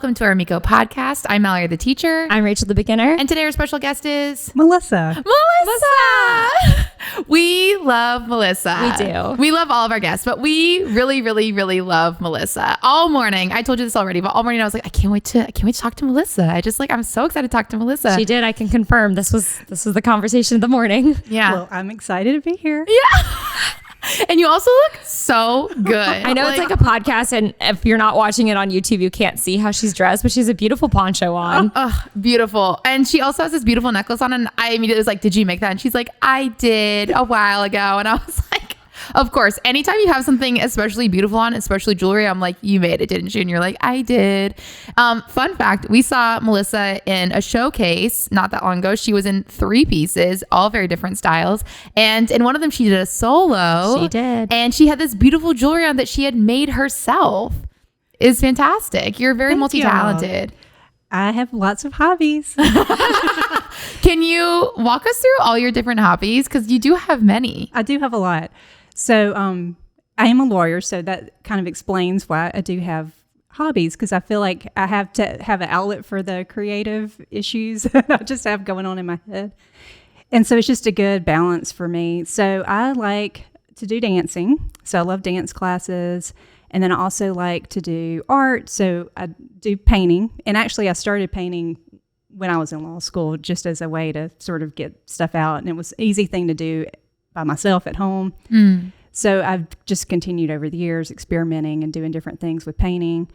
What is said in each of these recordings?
welcome to our Mico Podcast. I'm Mallory the teacher. I'm Rachel the beginner. And today our special guest is... Melissa. We love Melissa. We do. We love all of our guests, but we really, really, really love Melissa. All morning, I told you this already, but all morning I was like, I can't wait to talk to Melissa. I'm so excited to talk to Melissa. She did. I can confirm this was the conversation of the morning. Yeah. Well, I'm excited to be here. Yeah. And you also look so good. I know it's like a podcast, and if you're not watching it on YouTube, you can't see how she's dressed, but she has a beautiful poncho on. Oh, beautiful. And she also has this beautiful necklace on, and I immediately was like, did you make that? And she's like, I did a while ago. And I was like, of course, anytime you have something especially beautiful on, especially jewelry, I'm like, you made it, didn't you? And you're like, I did. Fun fact, we saw Melissa in a showcase not that long ago. She was in 3 pieces, all very different styles. And in one of them, she did a solo. She did. And she had this beautiful jewelry on that she had made herself. It's fantastic. You're very multi-talented. I have lots of hobbies. Can you walk us through all your different hobbies? Because you do have many. I do have a lot. So I am a lawyer, so that kind of explains why I do have hobbies, because I feel like I have to have an outlet for the creative issues that I just have going on in my head. And so it's just a good balance for me. So I like to do dancing. So I love dance classes. And then I also like to do art. So I do painting. And actually I started painting when I was in law school, just as a way to sort of get stuff out. And it was an easy thing to do by myself at home. So I've just continued over the years experimenting and doing different things with painting.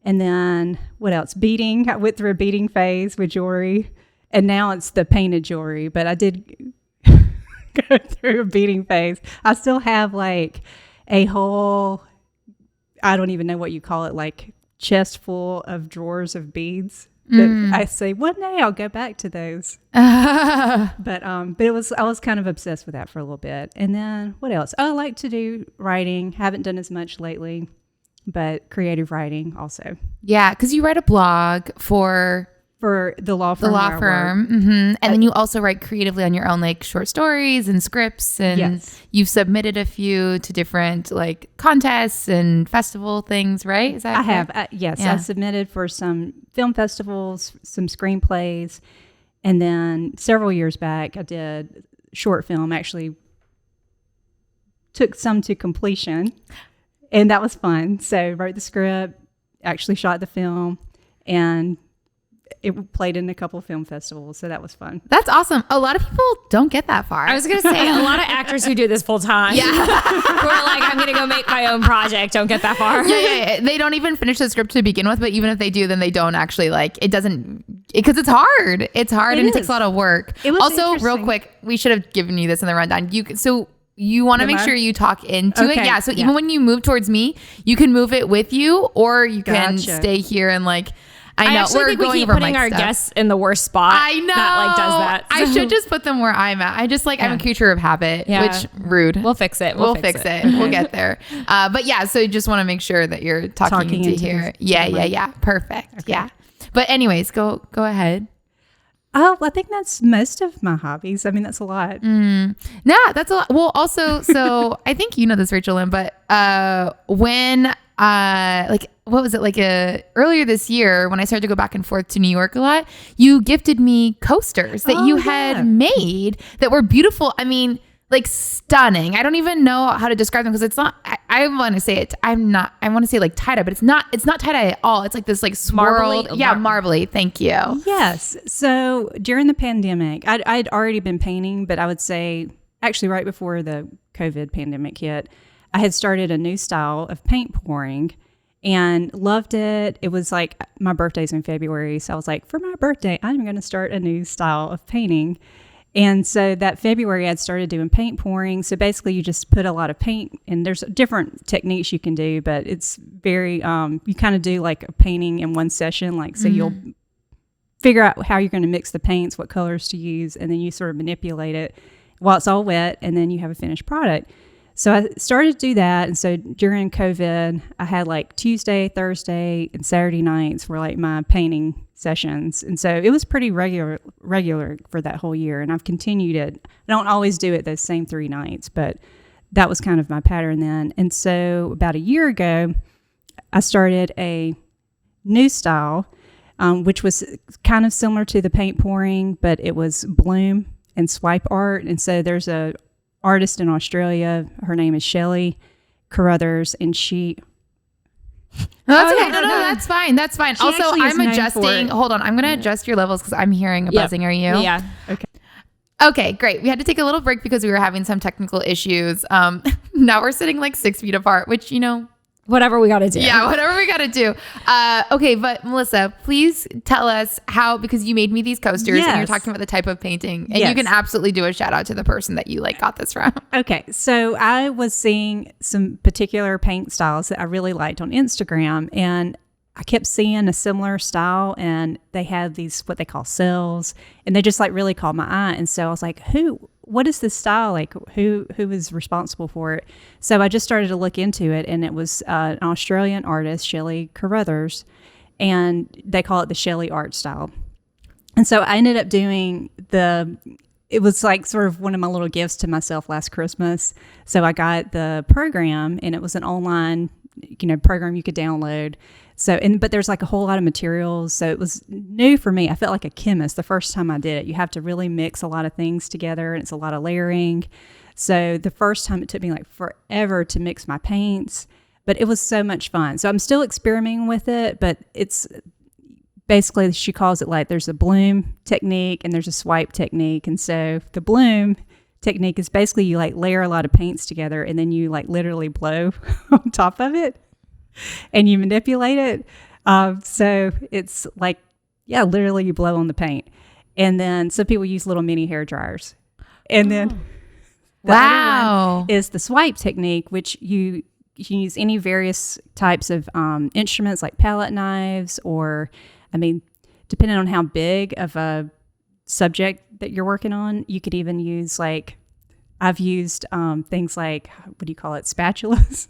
And then what else? Beading. I went through a beading phase with jewelry, and now it's the painted jewelry. But I did go through a beading phase. I still have like a whole, I don't even know what you call it, like chest full of drawers of beads. That I say one day I'll go back to those. But I was kind of obsessed with that for a little bit. And then what else? Oh, I like to do writing. Haven't done as much lately, but creative writing also. Yeah, because you write a blog for the law firm. And then you also write creatively on your own, like short stories and scripts, and you've submitted a few to different like contests and festival things, right? Is that correct? I have. Yes, yeah. I submitted for some film festivals, some screenplays, and then several years back I did short film. Actually, took some to completion, and that was fun. So wrote the script, actually shot the film, and it played in a couple of film festivals, so that was fun. That's awesome. A lot of people don't get that far. I was going to say, a lot of actors who do this full time, who are like, I'm going to go make my own project, don't get that far. Yeah. They don't even finish the script to begin with, but even if they do, then they don't actually because it's hard. It's hard and it takes a lot of work. Also, real quick, we should have given you this in the rundown. You want to make sure you talk into it. Yeah. So even when you move towards me, you can move it with you, or you can stay here and I know actually think we keep putting our guests in the worst spot. I know. That does that. I should just put them where I'm at. I'm a creature of habit, which rude. We'll fix it. We'll fix it. We'll get there. But yeah, so you just want to make sure that you're talking into here. Yeah. Perfect. Okay. Yeah. But anyways, go ahead. Oh, I think that's most of my hobbies. I mean, that's a lot. Yeah, that's a lot. Well, also, so I think you know this, Rachel Lynn, but when what was it, earlier this year when I started to go back and forth to New York a lot, you gifted me coasters that you had made that were beautiful. I mean, like stunning. I don't even know how to describe them because it's not, I want to say it. I want to say like tie-dye, but it's not tie-dye at all. It's like this like swirled. Marbly. Thank you. Yes. So during the pandemic, I'd already been painting, but I would say actually right before the COVID pandemic hit, I had started a new style of paint pouring and loved it. It was like my birthday's in February. So I was like, for my birthday, I'm going to start a new style of painting. And so that February, I'd started doing paint pouring. So basically, you just put a lot of paint, and there's different techniques you can do, but it's very, you kind of do like a painting in one session. Like, so you'll figure out how you're going to mix the paints, what colors to use, and then you sort of manipulate it while it's all wet, and then you have a finished product. So I started to do that. And so during COVID, I had like Tuesday, Thursday, and Saturday nights were like my painting sessions. And so it was pretty regular for that whole year. And I've continued it. I don't always do it those same 3 nights, but that was kind of my pattern then. And so about a year ago, I started a new style, which was kind of similar to the paint pouring, but it was bloom and swipe art. And so there's a artist in Australia. Her name is Shelley Carruthers, and she... That's okay. No, that's fine. That's fine. She Also, actually is I'm known adjusting. Hold on. I'm going to adjust your levels because I'm hearing a buzzing. Are you? Yeah. Okay, great. We had to take a little break because we were having some technical issues. Now we're sitting like 6 feet apart, which, Whatever we got to do. yeah, whatever we got to do. Okay, but Melissa, please tell us how, because you made me these coasters and you're Yes. talking about the type of painting, and Yes. you can absolutely do a shout out to the person that you got this from. Okay, so I was seeing some particular paint styles that I really liked on Instagram, and I kept seeing a similar style, and they had these what they call cells, and they just really caught my eye. And so I was like, what is this style? Like, who is responsible for it? So I just started to look into it, and it was an Australian artist, Shelley Carruthers, and they call it the Shelley art style. And so I ended up doing it was sort of one of my little gifts to myself last Christmas. So I got the program, and it was an online, program you could download. So, but there's a whole lot of materials. So it was new for me. I felt like a chemist the first time I did it. You have to really mix a lot of things together, and it's a lot of layering. So the first time it took me forever to mix my paints, but it was so much fun. So I'm still experimenting with it, but it's basically, she calls it there's a bloom technique and there's a swipe technique. And so the bloom technique is basically you layer a lot of paints together, and then you literally blow on top of it and you manipulate it. So it's literally you blow on the paint. And then some people use little mini hair dryers. And then the other one is the swipe technique, which you can use any various types of instruments like palette knives, or, depending on how big of a subject that you're working on, you could even use I've used things what do you call it, spatulas,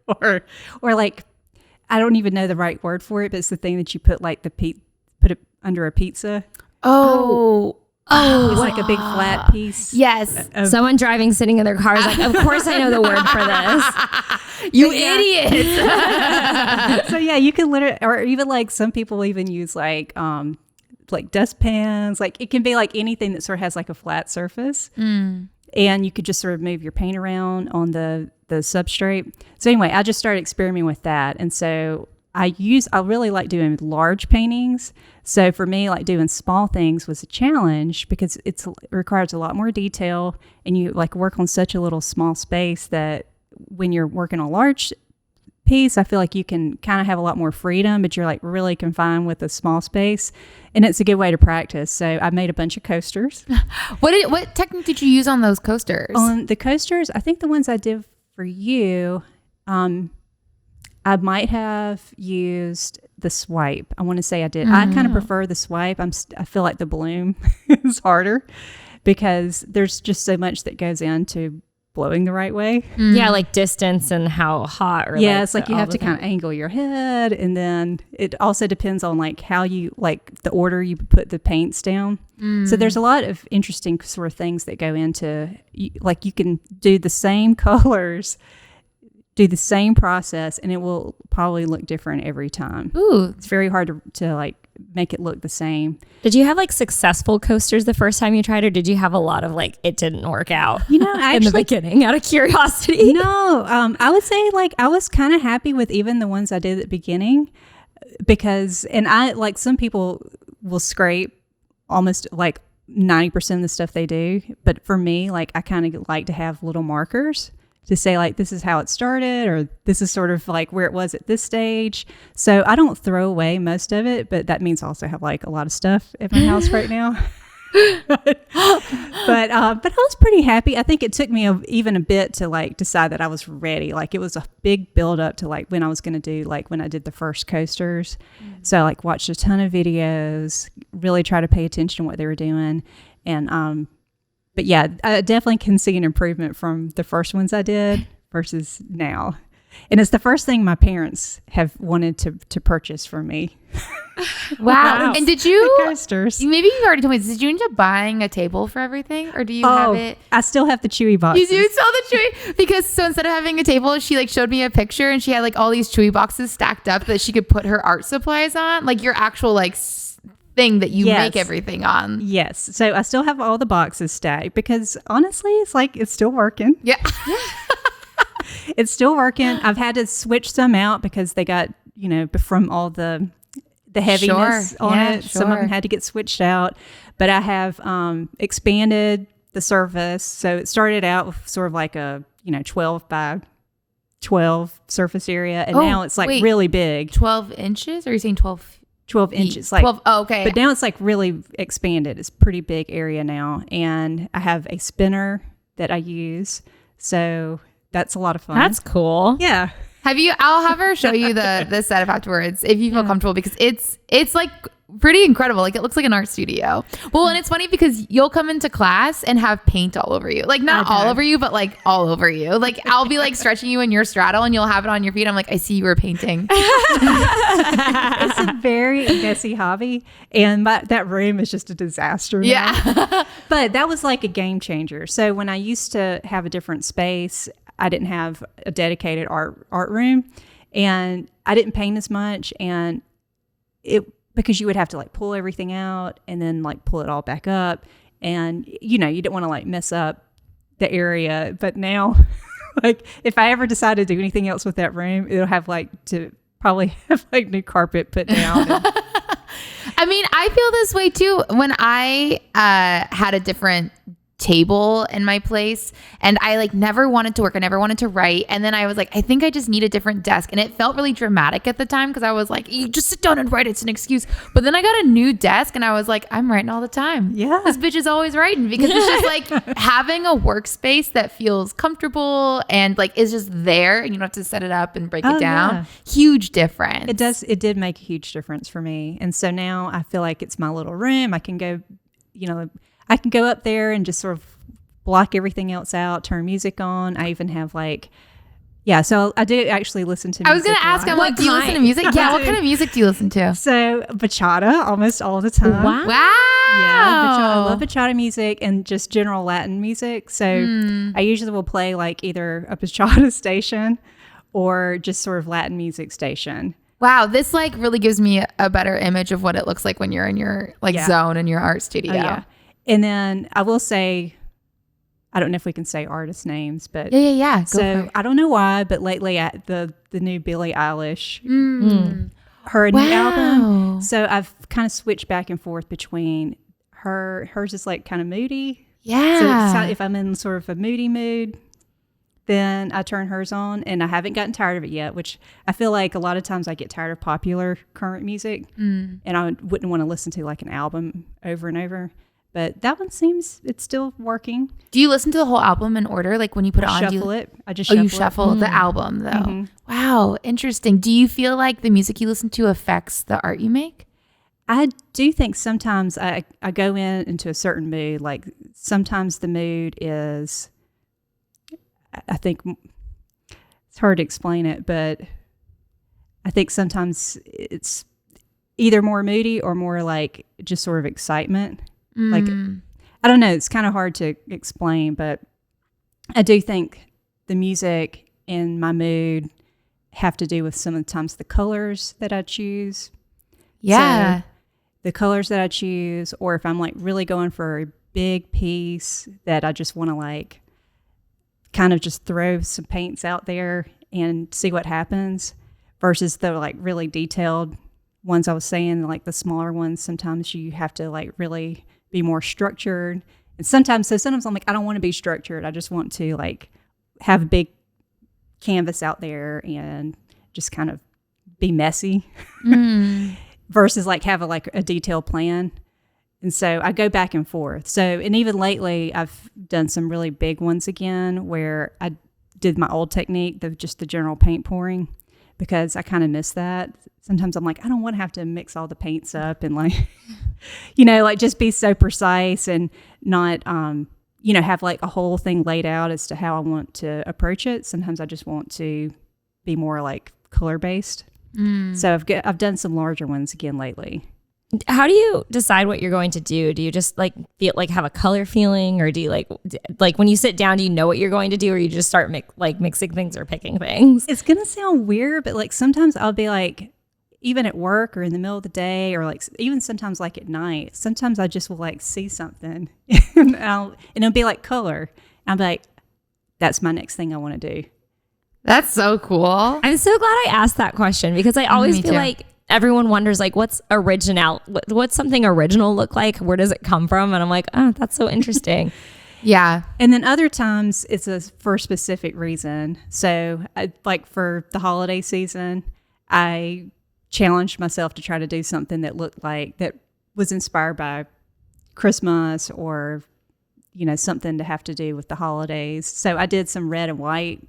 or I don't even know the right word for it, but it's the thing that you put put it under a pizza. Oh, it's a big flat piece. yes. Someone driving, sitting in their car is of course I know the word for this. You idiot. So yeah, you can literally, or even some people even use dustpans. It can be anything that sort of has a flat surface. And you could just sort of move your paint around on the substrate. So anyway, I just started experimenting with that. And so I really like doing large paintings. So for me, doing small things was a challenge because it requires a lot more detail, and you work on such a little small space that when you're working on a large piece, I feel like you can kind of have a lot more freedom, but you're really confined with a small space, and it's a good way to practice. So I made a bunch of coasters. What technique did you use on those coasters? On the coasters, I think the ones I did for you, I might have used the swipe. I want to say I did. I kind of prefer the swipe. I feel like the bloom is harder because there's just so much that goes into blowing the right way. Yeah, distance and how hot. Or it's you have to kind of angle your head, and then it also depends on how you the order you put the paints down. So there's a lot of interesting sort of things that go into you can do the same colors, do the same process, and it will probably look different every time. Ooh, it's very hard to make it look the same. Did you have successful coasters the first time you tried, or did you have a lot of it didn't work out? Actually, in the beginning, out of curiosity. No, I would say I was kind of happy with even the ones I did at the beginning, because, and I some people will scrape almost 90% of the stuff they do, but for me, I kind of like to have little markers to say this is how it started, or this is sort of where it was at this stage. So I don't throw away most of it, but that means I also have a lot of stuff at my house right now. but I was pretty happy. I think it took me even a bit to decide that I was ready. It was a big build up to when I was going to do when I did the first coasters. So I watched a ton of videos, really try to pay attention to what they were doing, and but yeah, I definitely can see an improvement from the first ones I did versus now. And it's the first thing my parents have wanted to purchase for me. Wow. And did you, coasters. maybe you already told me this, did you end up buying a table for everything, or do you have it? I still have the Chewy boxes. You do sell the Chewy, because so instead of having a table, she like showed me a picture and she had like all these Chewy boxes stacked up that she could put her art supplies on, like your actual like thing that you make everything on. Yes. So I still have all the boxes stacked because honestly, it's still working. Yeah. It's still working. I've had to switch some out because they got, from all the heaviness on it. Sure. Some of them had to get switched out, but I have expanded the surface. So it started out with sort of like a 12 by 12 surface area, and now it's like really big. 12 inches, or are you saying 12 inches? Like 12. Oh, okay. But now it's like really expanded. It's a pretty big area now, and I have a spinner that I use. So that's a lot of fun. That's cool. Yeah. I'll have her show you the setup afterwards if you feel comfortable, because it's like pretty incredible. Like it looks like an art studio. Well, and it's funny because you'll come into class and have paint all over you. Like not all over you, but like all over you. Like I'll be like stretching you in your straddle and you'll have it on your feet. I'm like, I see you were painting. It's a very messy hobby, and that room is just a disaster now. Yeah. But that was like a game changer. So when I used to have a different space, I didn't have a dedicated art room, and I didn't paint as much, and because you would have to like pull everything out and then like pull it all back up, and you didn't want to like mess up the area. But now like if I ever decide to do anything else with that room, it'll have to probably have like new carpet put down. I mean, I feel this way too when I had a different table in my place, and I like never wanted to work. I never wanted to write. And then I was like, I think I just need a different desk. And it felt really dramatic at the time because I was like, you just sit down and write. It's an excuse. But then I got a new desk and I was like, I'm writing all the time. Yeah. This bitch is always writing, because it's just like having a workspace that feels comfortable and like is just there, and you don't have to set it up and break it down. Yeah. Huge difference. It did make a huge difference for me. And so now I feel like it's my little room. I can go, I can go up there and just sort of block everything else out, turn music on. I even have so I do actually listen to music. I was going to ask, I'm like, do you listen to music? Yeah, what kind of music do you listen to? So bachata almost all the time. Wow. Yeah, I love bachata music and just general Latin music. So I usually will play like either a bachata station or just sort of Latin music station. Wow, this like really gives me a better image of what it looks like when you're in your zone in your art studio. Oh, yeah. And then I will say, I don't know if we can say artist names, but yeah. So I don't know why, but lately at the new Billie Eilish, her new album. So I've kind of switched back and forth between hers is like kind of moody. Yeah. So if I'm in sort of a moody mood, then I turn hers on, and I haven't gotten tired of it yet, which I feel like a lot of times I get tired of popular current music, and I wouldn't want to listen to like an album over and over. But that one it's still working. Do you listen to the whole album in order? Like when you put it on? Shuffle it. I just shuffle it. You shuffle the album though. Mm-hmm. Wow, interesting. Do you feel like the music you listen to affects the art you make? I do think sometimes I go into a certain mood. Like sometimes the mood is, I think it's hard to explain it, but I think sometimes it's either more moody or more like just sort of excitement. Like, I don't know, it's kind of hard to explain, but I do think the music and my mood have to do with sometimes the colors that I choose. Yeah. So the colors that I choose, or if I'm like really going for a big piece that I just want to like kind of just throw some paints out there and see what happens, versus the like really detailed ones I was saying, like the smaller ones, sometimes you have to like really be more structured. And sometimes I'm like, I don't want to be structured. I just want to like have a big canvas out there and just kind of be messy versus like have a detailed plan. And so I go back and forth. So, and even lately I've done some really big ones again where I did my old technique, just the general paint pouring, because I kind of miss that. Sometimes I'm like, I don't want to have to mix all the paints up and like, like just be so precise and not, have like a whole thing laid out as to how I want to approach it. Sometimes I just want to be more like color based. So I've done some larger ones again lately. How do you decide what you're going to do? Do you just like feel like have a color feeling, or do you like when you sit down, do you know what you're going to do, or you just start mixing things or picking things? It's gonna sound weird, but like sometimes I'll be like, even at work or in the middle of the day, or like even sometimes like at night, sometimes I just will like see something and it'll be like color. I'll be like, that's my next thing I want to do. That's so cool. I'm so glad I asked that question, because I always feel like everyone wonders like, what's something original look like? Where does it come from? And I'm like, oh, that's so interesting. Yeah. And then other times it's for a specific reason. So like for the holiday season, I challenged myself to try to do something that was inspired by Christmas, or, something to have to do with the holidays. So I did some red and white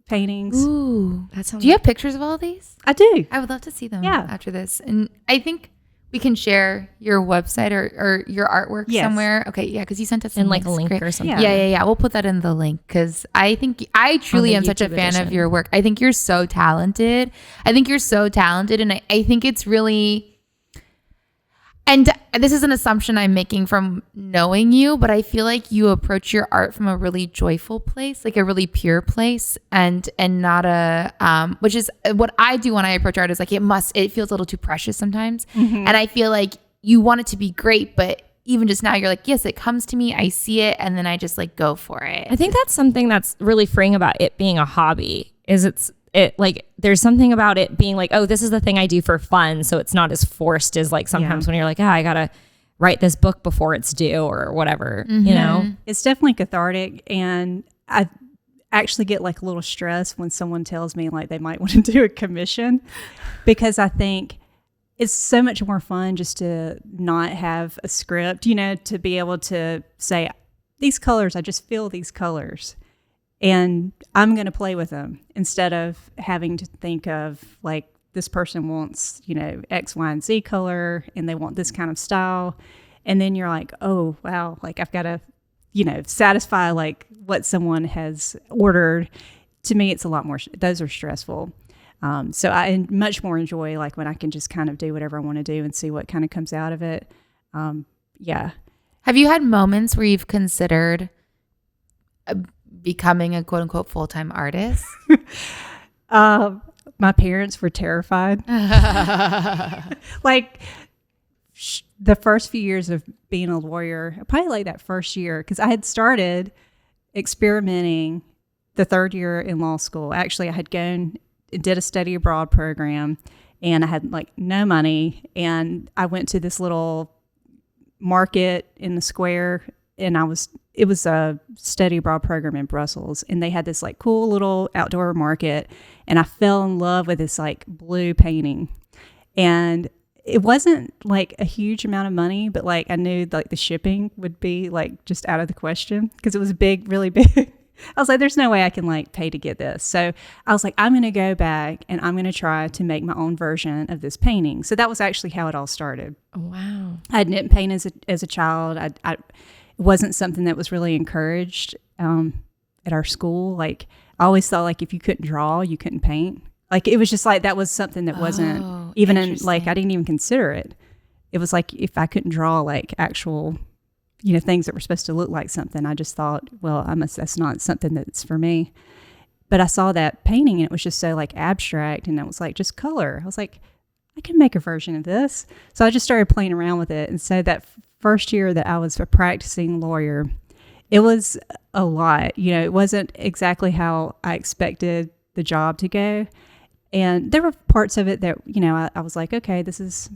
paintings. Ooh, do you have pictures of all these? I do. I would love to see them Yeah. after this. And I think we can share your website or your artwork somewhere. Okay, yeah, because you sent us in like a links. link Great. or something. Yeah. We'll put that in the link, because I think I truly am such a fan of your work. I think you're so talented. And I think it's really... And this is an assumption I'm making from knowing you, but I feel like you approach your art from a really joyful place, like a really pure place, and not a which is what I do when I approach art. Is like it feels a little too precious sometimes, and I feel like you want it to be great, but even just now you're like, yes, it comes to me, I see it, and then I just like go for it. I think that's something that's really freeing about it being a hobby. There's something about it being like, oh, this is the thing I do for fun. So it's not as forced as like sometimes when you're like, I gotta write this book before it's due or whatever, It's definitely cathartic. And I actually get like a little stress when someone tells me like they might want to do a commission, because I think it's so much more fun just to not have a script, to be able to say, these colors, I just feel these colors. And I'm going to play with them instead of having to think of like, this person wants, X, Y, and Z color, and they want this kind of style. And then you're like, oh, wow, like I've got to, satisfy like what someone has ordered. To me, it's a lot more, those are stressful. So I much more enjoy like when I can just kind of do whatever I want to do and see what kind of comes out of it. Yeah. Have you had moments where you've considered becoming a quote unquote full-time artist? My parents were terrified. Like the first few years of being a lawyer, probably like that first year, because I had started experimenting the third year in law school. Actually, I had gone and did a study abroad program, and I had like no money, and I went to this little market in the square, and it was a study abroad program in Brussels, and they had this like cool little outdoor market, and I fell in love with this like blue painting. And it wasn't like a huge amount of money, but like I knew like the shipping would be like just out of the question, because it was big, really big. I was like, there's no way I can like pay to get this. So I was like, I'm going to go back and I'm going to try to make my own version of this painting. So that was actually how it all started. Oh, wow. I didn't paint as a child. It wasn't something that was really encouraged at our school. Like I always thought like if you couldn't draw, you couldn't paint. Like it was just like that was something that wasn't even in like I didn't even consider it. It was like if I couldn't draw like actual things that were supposed to look like something, I just thought, well, that's not something that's for me. But I saw that painting and it was just so like abstract, and it was like just color. I was like, I can make a version of this. So I just started playing around with it. And so that first year that I was a practicing lawyer, it was a lot. It wasn't exactly how I expected the job to go. And there were parts of it that, I was like, okay, this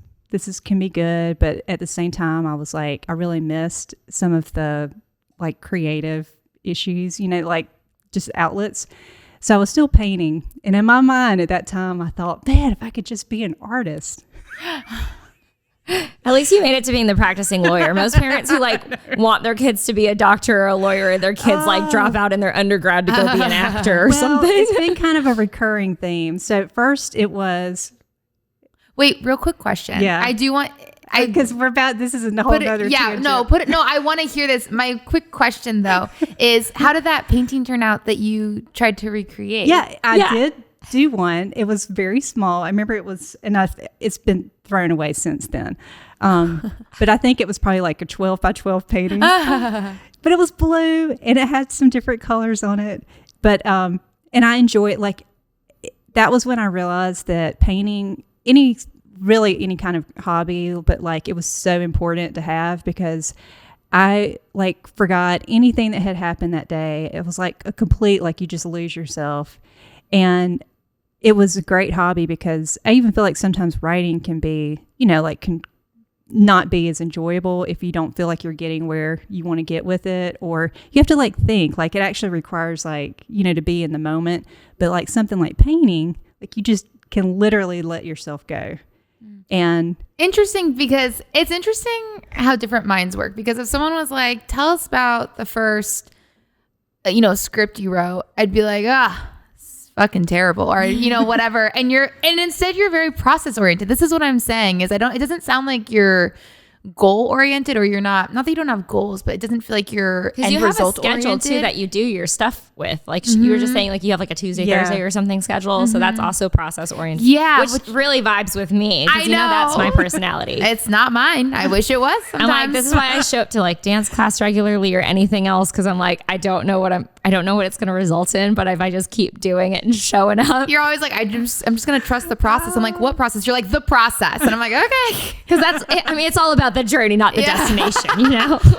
can be good. But at the same time, I was like, I really missed some of the like creative issues, like just outlets. So I was still painting. And in my mind at that time, I thought, man, if I could just be an artist. At least you made it to being the practicing lawyer. Most parents who like want their kids to be a doctor or a lawyer, their kids like drop out in their undergrad to go be an actor or something. It's been kind of a recurring theme. So at first it was... Wait, real quick question. Yeah. I do want... Because this is a whole other tangent. I want to hear this. My quick question though is, how did that painting turn out that you tried to recreate? Yeah, I did do one. It was very small. I remember it was, and it's been thrown away since then. But I think it was probably like a 12 by 12 painting. But it was blue and it had some different colors on it. But, and I enjoy it. Like, that was when I realized that painting, any kind of hobby, but like it was so important to have, because I like forgot anything that had happened that day. It was like a complete, like, you just lose yourself. And it was a great hobby, because I even feel like sometimes writing can be, like, can not be as enjoyable if you don't feel like you're getting where you want to get with it, or you have to like think, like, it actually requires like, to be in the moment. But like something like painting, like, you just can literally let yourself go. And interesting, because it's interesting how different minds work. Because if someone was like, tell us about the first, script you wrote, I'd be like, it's fucking terrible, or, whatever. And instead you're very process oriented. This is what I'm saying is it doesn't sound like you're goal oriented, or you're not that you don't have goals, but it doesn't feel like you're end result oriented. You have a schedule too that you do your stuff with, like you were just saying, like you have like a Tuesday, Thursday or something schedule. So that's also process oriented. Yeah. Which really vibes with me. I know. That's my personality. It's not mine. I wish it was sometimes. I'm like, this is why I show up to like dance class regularly or anything else. Cause I'm like, I don't know what it's going to result in, but if I just keep doing it and showing up. You're always like, I'm just going to trust the process. I'm like, what process? You're like, the process. And I'm like, okay. Cause that's it. I mean, it's all about the journey, not the destination,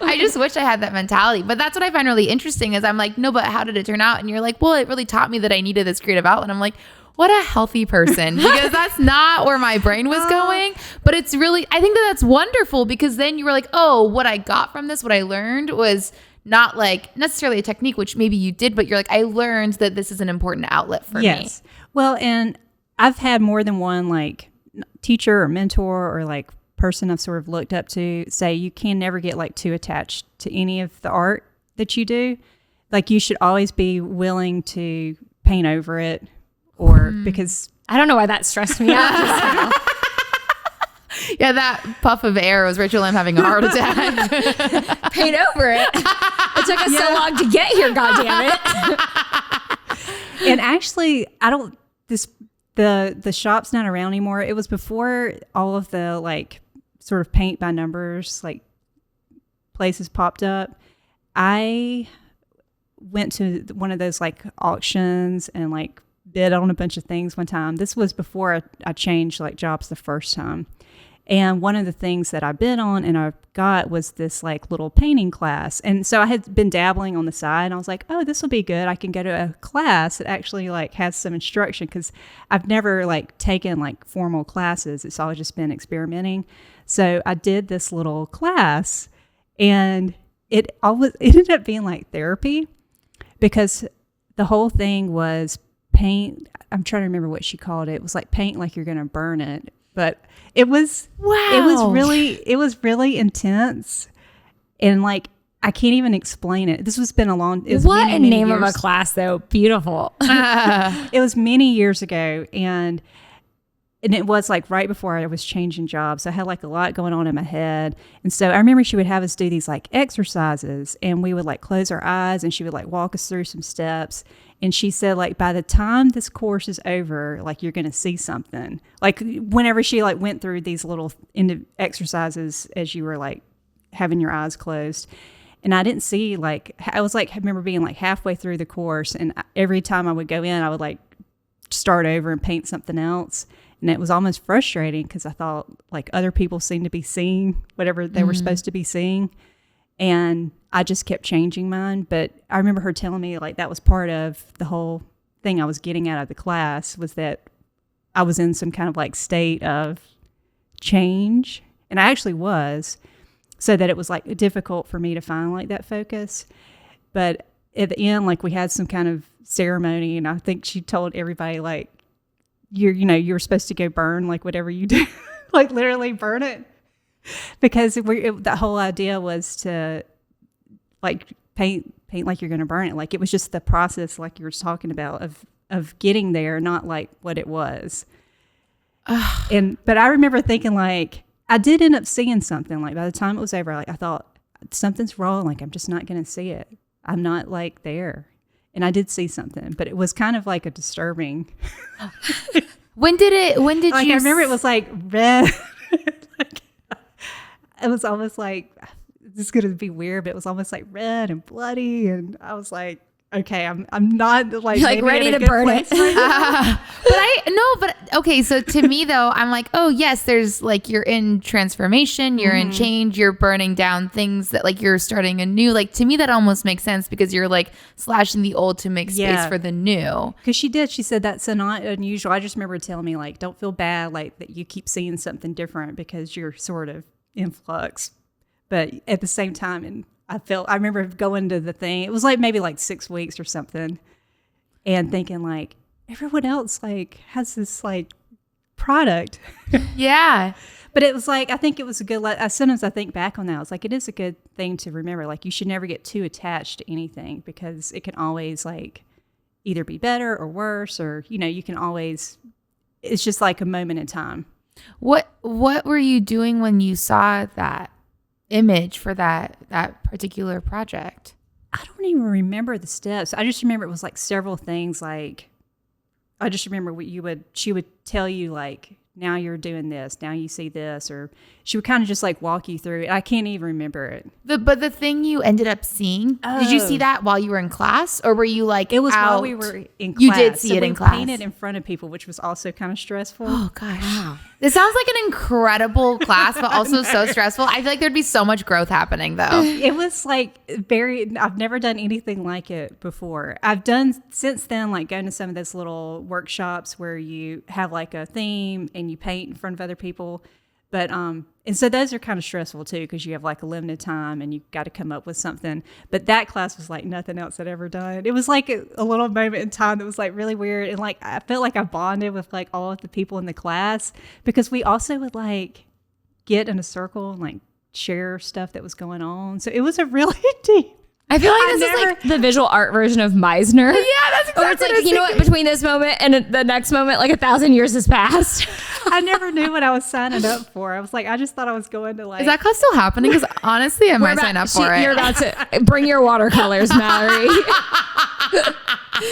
I just wish I had that mentality. But that's what I find really interesting is I'm like, no, but how did it turn out? And you're like, well, it really taught me that I needed this creative outlet. And I'm like, what a healthy person, because that's not where my brain was going. But it's really, I think that's wonderful, because then you were like, oh, what I got from this, what I learned was not like necessarily a technique, which maybe you did, but you're like, I learned that this is an important outlet for me. Well, and I've had more than one like teacher or mentor or like person I've sort of looked up to say you can never get like too attached to any of the art that you do. Like, you should always be willing to paint over it, or because I don't know why that stressed me out. Yeah, that puff of air was Rachel M having a heart attack. Paint over it. It took us so long to get here, goddammit. And actually, the shop's not around anymore. It was before all of the like sort of paint by numbers like places popped up. I went to one of those like auctions and like bid on a bunch of things one time. This was before I changed like jobs the first time. And one of the things that I bid on and I got was this like little painting class. And so I had been dabbling on the side and I was like, oh, this will be good. I can go to a class that actually like has some instruction, because I've never like taken like formal classes. It's always just been experimenting. So I did this little class, and it ended up being like therapy, because the whole thing was paint. I'm trying to remember what she called it. It was like paint like you're going to burn it. But it was it was really intense, and like I can't even explain it. This was been a long. It was what many, a many name years. of a class, though. Beautiful. It was many years ago, and it was like right before I was changing jobs. I had like a lot going on in my head, and so I remember she would have us do these like exercises, and we would like close our eyes, and she would like walk us through some steps. And she said, like, by the time this course is over, like, you're going to see something. Like, whenever she, like, went through these little exercises as you were, like, having your eyes closed. And I didn't see, like, I was, like, I remember being, like, halfway through the course. And every time I would go in, I would, like, start over and paint something else. And it was almost frustrating, because I thought, like, other people seemed to be seeing whatever they were supposed to be seeing. And I just kept changing mine. But I remember her telling me, like, that was part of the whole thing I was getting out of the class, was that I was in some kind of like state of change. And I actually was, so that it was like difficult for me to find like that focus. But at the end, like, we had some kind of ceremony, and I think she told everybody, like, you're supposed to go burn like whatever you do, like literally burn it. Because the whole idea was to like paint like you're going to burn it. Like, it was just the process, like you were talking about, of getting there, not like what it was. But I remember thinking, like, I did end up seeing something. Like, by the time it was over, like, I thought something's wrong. Like, I'm just not going to see it. I'm not like there. And I did see something, but it was kind of like a disturbing. When did Like, you? I remember it was like red. Like, it was almost like, this is going to be weird, but it was almost like red and bloody. And I was like, okay, I'm not like, You're like ready to burn it. But okay. So to me though, I'm like, oh yes, there's like, you're in transformation, you're in change, you're burning down things that like you're starting anew. Like to me, that almost makes sense because you're like slashing the old to make space for the new. Because she said that's not unusual. I just remember telling me like, don't feel bad like that you keep seeing something different because you're sort of in flux. But at the same time, and I remember going to the thing, it was like maybe like 6 weeks or something, and thinking like, everyone else like has this like product. Yeah. But it was like, I think it was a good, as soon as I think back on that, it's like, it is a good thing to remember. Like you should never get too attached to anything because it can always like either be better or worse, or, you know, you can always, it's just like a moment in time. What were you doing when you saw that image for that particular project? I don't even remember the steps. I just remember it was like several things. Like, I just remember she would tell you like, now you're doing this, now you see this, or she would kind of just like walk you through it. I can't even remember it. But the thing you ended up seeing, did you see that while you were in class, or were you like, it was out? while we were in class. You did see it in class. We painted in front of people, which was also kind of stressful. Oh gosh. Wow. This sounds like an incredible class, but also so stressful. I feel like there'd be so much growth happening though. It was like I've never done anything like it before. I've done since then, like going to some of those little workshops where you have like a theme and you paint in front of other people. But, and so those are kind of stressful too, because you have like a limited time and you've got to come up with something. But that class was like nothing else I'd ever done. It was like a little moment in time that was like really weird. And like, I felt like I bonded with like all of the people in the class because we also would like get in a circle and like share stuff that was going on. So it was a really deep. I feel like this is like the visual art version of Meisner. Yeah, that's exactly. Or it's like, you know what, between this moment and the next moment, like 1,000 years has passed. I never knew what I was signing up for. I was like, I just thought I was going to like. Is that class still happening? Because honestly, I might sign up for it. You're about to bring your watercolors, Mallory.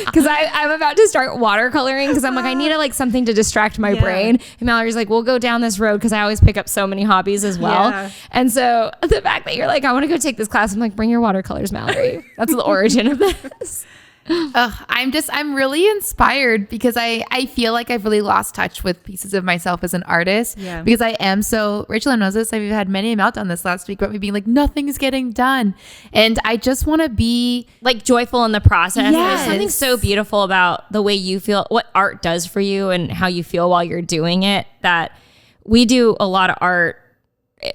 Because I'm about to start watercoloring because I'm like, I need like something to distract my brain. And Mallory's like, we'll go down this road because I always pick up so many hobbies as well. Yeah. And so the fact that you're like, I want to go take this class, I'm like, bring your watercolors, Mallory. That's the origin of this. I'm really inspired because I feel like I've really lost touch with pieces of myself as an artist. Yeah. Because I am so, Rachel knows this, I've had many a meltdown this last week about me being like, nothing's getting done. And I just want to be like joyful in the process. Yes. There's something so beautiful about the way you feel, what art does for you and how you feel while you're doing it, that we do a lot of art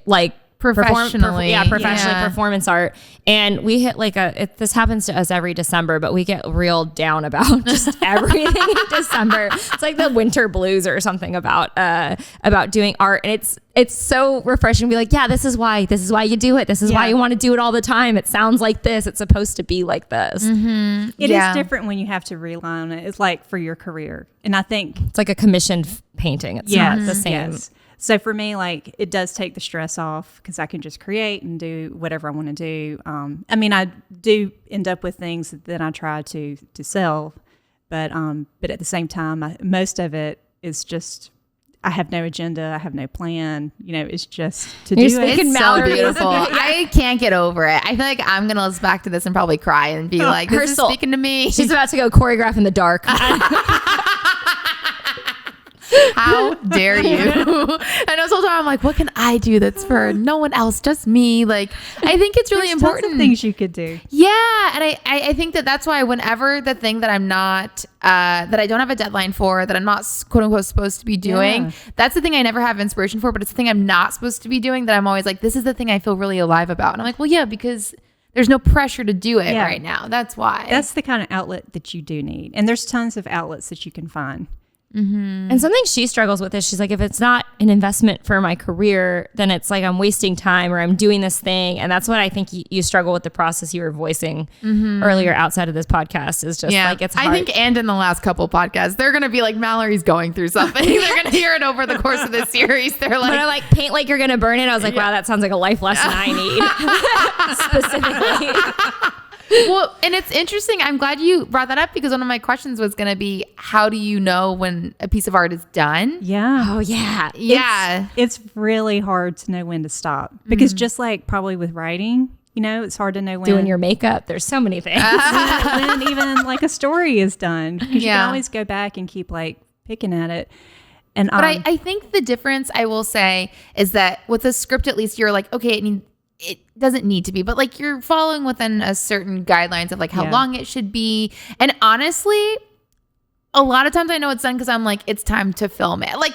like professionally, performance art, and we hit like this happens to us every December, but we get real down about just everything in December. It's like the winter blues or something about doing art, and it's so refreshing to be like, yeah, this is why you do it. This is why you want to do it all the time. It sounds like this. It's supposed to be like this. Mm-hmm. It is different when you have to rely on it. It's like for your career, and I think it's like a commissioned painting. It's not the same. Yes. So for me, like, it does take the stress off because I can just create and do whatever I want to do. I mean, I do end up with things that I try to sell, but at the same time, most of it is just, I have no agenda, I have no plan. You know, it's just to do it. It's so beautiful. I can't get over it. I feel like I'm gonna listen back to this and probably cry and be like, "This is speaking to me." She's about to go choreograph in the dark. How dare you? And this whole time I'm like, what can I do that's for no one else, just me? Like, I think it's really important. Tons of things you could do. Yeah, and I think that's why whenever the thing that I'm not, that I don't have a deadline for, that I'm not quote unquote supposed to be doing, that's the thing I never have inspiration for, but it's the thing I'm not supposed to be doing that I'm always like, this is the thing I feel really alive about. And I'm like, well, yeah, because there's no pressure to do it right now. That's why. That's the kind of outlet that you do need. And there's tons of outlets that you can find. Mm-hmm. And something she struggles with is she's like, if it's not an investment for my career, then it's like I'm wasting time or I'm doing this thing. And that's what I think you struggle with the process you were voicing earlier outside of this podcast is just like, it's hard. I think, and in the last couple podcasts, they're going to be like, Mallory's going through something. They're going to hear it over the course of this series. They're like, but I like paint like you're going to burn it. I was like, wow, that sounds like a life lesson I need specifically. Well, and it's interesting. I'm glad you brought that up because one of my questions was going to be, how do you know when a piece of art is done? Yeah. Oh yeah. Yeah. It's really hard to know when to stop because just like probably with writing, you know, it's hard to know when. Doing your makeup. There's so many things. when even like a story is done. Because you Yeah. can always go back and keep like picking at it. And But I think the difference, I will say, is that with a script, at least you're like, okay, it doesn't need to be, but like you're following within a certain guidelines of like how long it should be. And honestly, a lot of times I know it's done because I'm like, it's time to film it. Like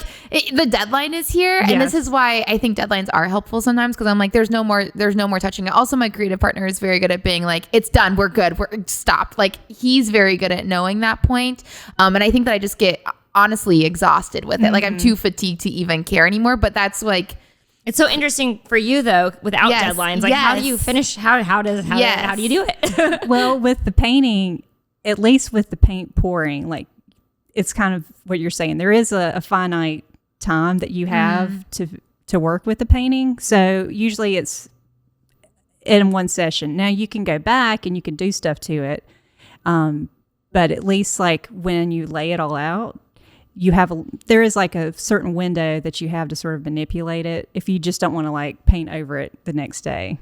the deadline is here. And this is why I think deadlines are helpful sometimes because I'm like, there's no more touching it. Also, my creative partner is very good at being like, it's done. We're good. We're stopped. Like he's very good at knowing that point. And I think that I just get honestly exhausted with it. Like I'm too fatigued to even care anymore. But that's like, it's so interesting for you though, without deadlines. Like how do you finish? How do you do it? well, with the painting, at least with the paint pouring, like it's kind of what you're saying. There is a finite time that you have to work with the painting. So usually it's in one session. Now you can go back and you can do stuff to it. But at least like when you lay it all out, there is like a certain window that you have to sort of manipulate it if you just don't want to like paint over it the next day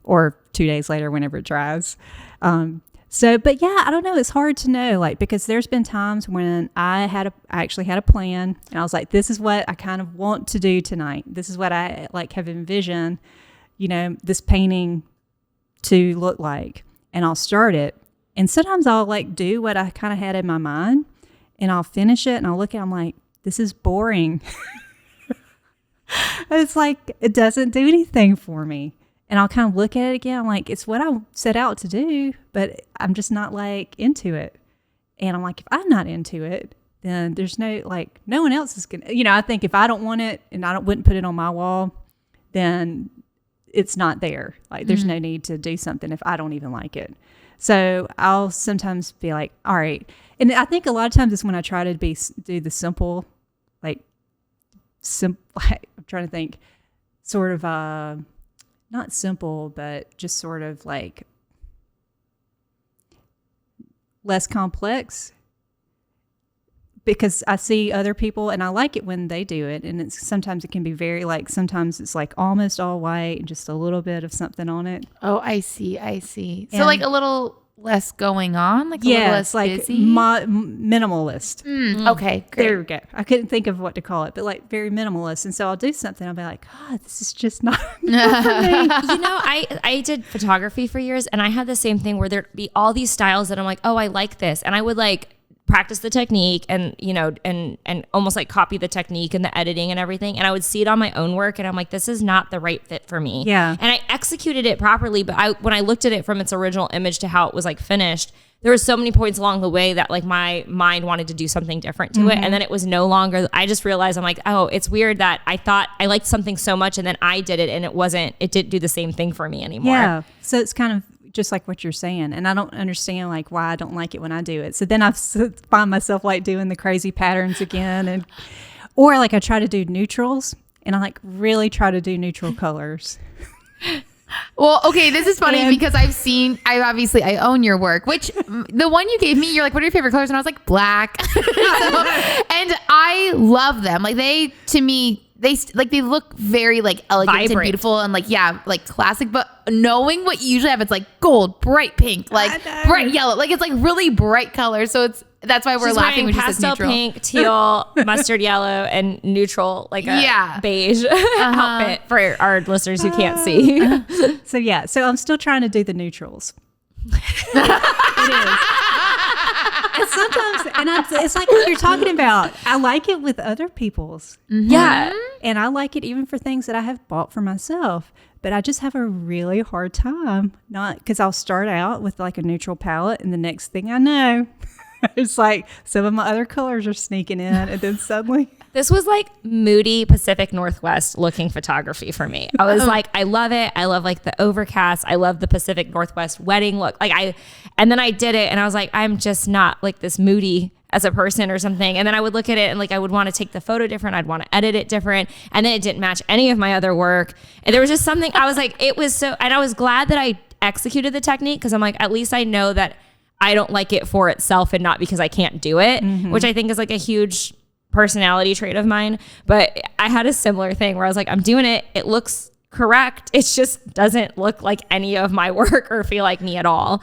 or 2 days later whenever it dries. But yeah, I don't know. It's hard to know, like, because there's been times when I actually had a plan and I was like, this is what I kind of want to do tonight. This is what I like have envisioned, you know, this painting to look like, and I'll start it. And sometimes I'll like do what I kind of had in my mind and I'll finish it and I'll look at it, I'm like, this is boring. It's like, it doesn't do anything for me. And I'll kind of look at it again. I'm like, it's what I set out to do, but I'm just not like into it. And I'm like, if I'm not into it, then there's no one else is going to, you know, I think if I don't want it and wouldn't put it on my wall, then it's not there. Like there's no need to do something if I don't even like it. So I'll sometimes be like, all right. And I think a lot of times it's when I try to do the simple, I'm trying to think sort of, not simple, but just sort of like less complex, because I see other people and I like it when they do it. And sometimes it can be very like, sometimes it's like almost all white and just a little bit of something on it. oh, I see. So like a little less going on, like a little less like busy. Minimalist. Okay, great. There we go. I couldn't think of what to call it, but like very minimalist. And so I'll do something. I'll be like, God, this is just not for me. You know, I did photography for years and I had the same thing where there'd be all these styles that I'm like, oh, I like this. And I would like practice the technique and, you know, and almost like copy the technique and the editing and everything. And I would see it on my own work and I'm like, this is not the right fit for me. Yeah. And I executed it properly. But when I looked at it from its original image to how it was like finished, there were so many points along the way that like my mind wanted to do something different to it. And then it was no longer, I just realized I'm like, oh, it's weird that I thought I liked something so much and then I did it and it didn't do the same thing for me anymore. Yeah. So it's kind of just like what you're saying. And I don't understand like why I don't like it when I do it. So then I find myself like doing the crazy patterns again. Or like I try to do neutrals and I like really try to do neutral colors. Well, okay, this is funny because I own your work, which the one you gave me, you're like, what are your favorite colors? And I was like, black. And I love them. Like to me, they look very like elegant vibrant and beautiful and like, yeah, like classic, but knowing what you usually have, it's like gold, bright pink, like bright yellow, like it's like really bright colors. So that's why we're laughing when she says pastel neutral. pink, teal, mustard yellow, and neutral, like a beige outfit for our listeners who can't see. So I'm still trying to do the neutrals. It is. And sometimes, it's like what you're talking about. I like it with other people's. Yeah. And I like it even for things that I have bought for myself. But I just have a really hard time, because I'll start out with like a neutral palette and the next thing I know, it's like some of my other colors are sneaking in and then suddenly. This was like moody Pacific Northwest looking photography for me. I was like, I love it. I love like the overcast. I love the Pacific Northwest wedding look. And then I did it and I was like, I'm just not like this moody as a person or something. And then I would look at it and like, I would want to take the photo different. I'd want to edit it different. And then it didn't match any of my other work. And there was just something, I was like, it was so, and I was glad that executed the technique because I'm like, at least I know that I don't like it for itself and not because I can't do it, which I think is like a huge personality trait of mine. But I had a similar thing where I was like, I'm doing it. It looks correct. It just doesn't look like any of my work or feel like me at all.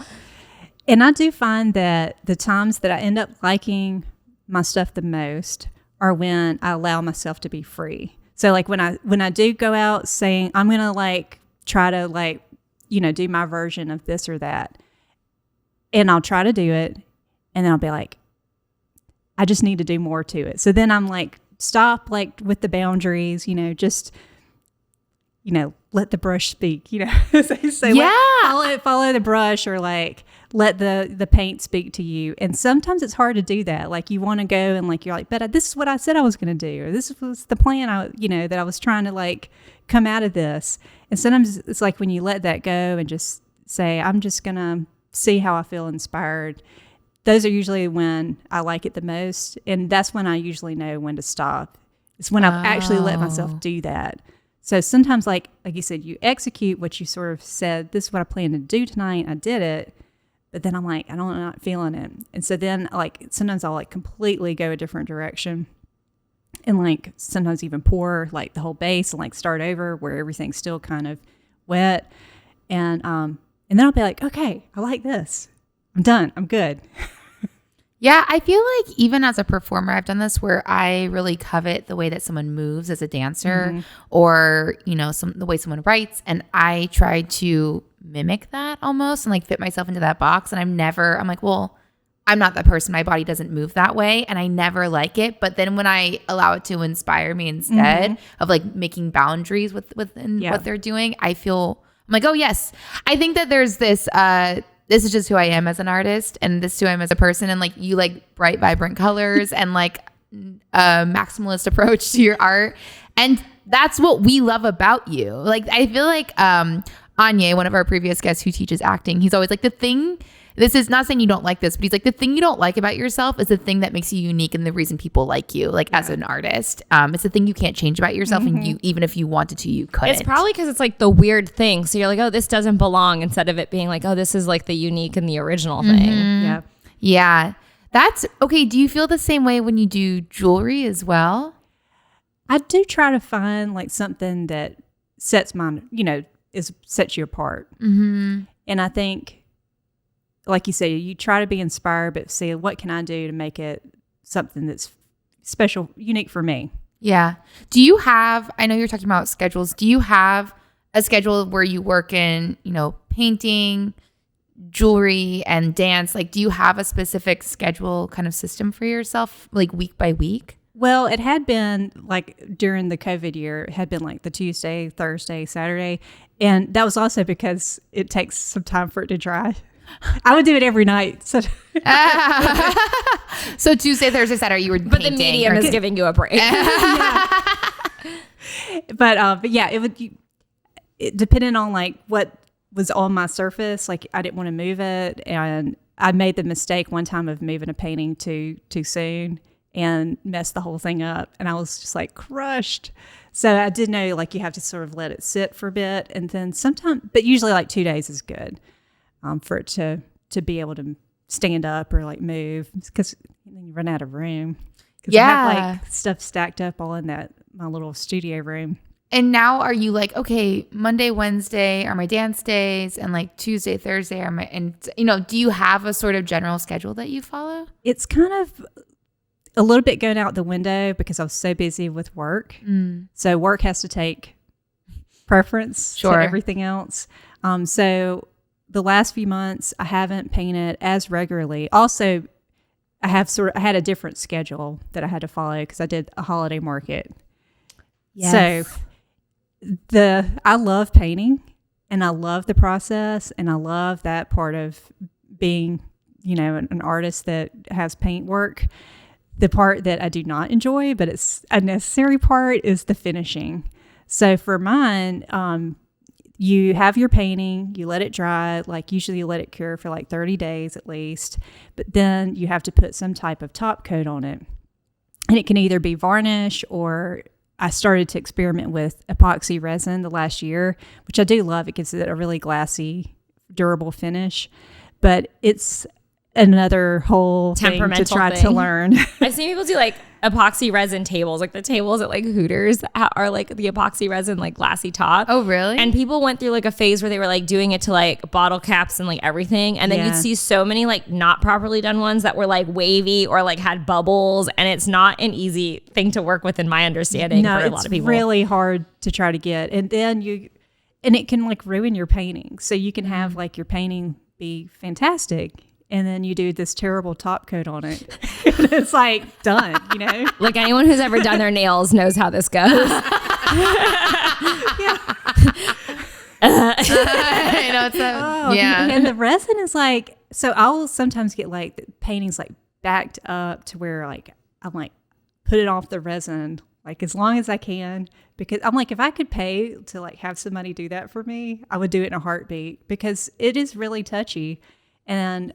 And I do find that the times that I end up liking my stuff the most are when I allow myself to be free. So like when I do go out saying I'm going to like try to like, you know, do my version of this or that, and I'll try to do it, and then I'll be like, I just need to do more to it. So then I'm like, stop like with the boundaries, you know, just, you know, let the brush speak, you know. so Yeah. follow the brush, or like let the paint speak to you. And sometimes it's hard to do that. Like you want to go and like, you're like, but this is what I said I was going to do, or this was the plan that I was trying to like come out of this. And sometimes it's like when you let that go and just say, I'm just going to see how I feel inspired. Those are usually when I like it the most. And that's when I usually know when to stop. It's when I've actually let myself do that. So sometimes, like you said, you execute what you sort of said, this is what I plan to do tonight. I did it. But then I'm like, I'm not feeling it. And so then like sometimes I'll like completely go a different direction, and like sometimes even pour like the whole base and like start over where everything's still kind of wet. And then I'll be like, okay, I like this. I'm done. I'm good. Yeah, I feel like even as a performer, I've done this where I really covet the way that someone moves as a dancer, or, you know, the way someone writes. And I try to mimic that almost and like fit myself into that box. And I'm like, well, I'm not that person. My body doesn't move that way. And I never like it. But then when I allow it to inspire me instead of like making boundaries within what they're doing, I'm like, oh, yes. I think that there's this is just who I am as an artist, and this is who I am as a person. And like you like bright, vibrant colors and like a maximalist approach to your art. And that's what we love about you. Like, I feel like Anya, one of our previous guests who teaches acting, he's always like, this is not saying you don't like this, but he's like, the thing you don't like about yourself is the thing that makes you unique and the reason people like you, like as an artist. It's the thing you can't change about yourself, and you, even if you wanted to, you couldn't. It's probably because it's like the weird thing. So you're like, oh, this doesn't belong, instead of it being like, oh, this is like the unique and the original thing. Yeah. Yeah. That's okay. Do you feel the same way when you do jewelry as well? I do try to find like something that sets you apart. And I think, like you say, you try to be inspired, but say, what can I do to make it something that's special, unique for me? Yeah. Do you have, I know you're talking about schedules. Do you have a schedule where you work in, you know, painting, jewelry, and dance? Like, do you have a specific schedule kind of system for yourself, like week by week? Well, it had been like during the COVID year, it had been like the Tuesday, Thursday, Saturday. And that was also because it takes some time for it to dry. I would do it every night. So, so Tuesday, Thursday, Saturday, you were But painting. the medium is giving you a break. But yeah, it depended on like what was on my surface. Like I didn't want to move it, and I made the mistake one time of moving a painting too soon and messed the whole thing up, and I was just like crushed. So I did know like you have to sort of let it sit for a bit, and then but usually like 2 days is good. For it to be able to stand up or like move, because then you run out of room. I have like stuff stacked up all in my little studio room. And now are you like, okay, Monday, Wednesday are my dance days, and like Tuesday, Thursday are and you know, do you have a sort of general schedule that you follow? It's kind of a little bit going out the window because I was so busy with work. So work has to take preference to everything else. So the last few months, I haven't painted as regularly. Also, I had a different schedule that I had to follow because I did a holiday market. Yes. So I love painting, and I love the process, and I love that part of being, you know, an artist that has paint work. The part that I do not enjoy, but it's a necessary part, is the finishing. So for mine, you have your painting, you let it dry, like usually you let it cure for like 30 days at least, but then you have to put some type of top coat on it. And it can either be varnish, or I started to experiment with epoxy resin the last year, which I do love. It gives it a really glassy durable finish, but it's another whole thing to try to learn. I've seen people do like epoxy resin tables, like the tables at like Hooters are like the epoxy resin like glassy top. Oh, really? And people went through like a phase where they were like doing it to like bottle caps and like everything, and then you'd see so many like not properly done ones that were like wavy or like had bubbles, and it's not an easy thing to work with in my understanding for a lot of people. It's really hard to try to get, and then it can like ruin your painting. So you can have like your painting be fantastic, and then you do this terrible top coat on it. And it's like done, you know? Like anyone who's ever done their nails knows how this goes. I know, yeah. And the resin is like, so I'll sometimes get like the paintings like backed up to where like I'm like put it off the resin like as long as I can, because I'm like, if I could pay to like have somebody do that for me, I would do it in a heartbeat, because it is really touchy. And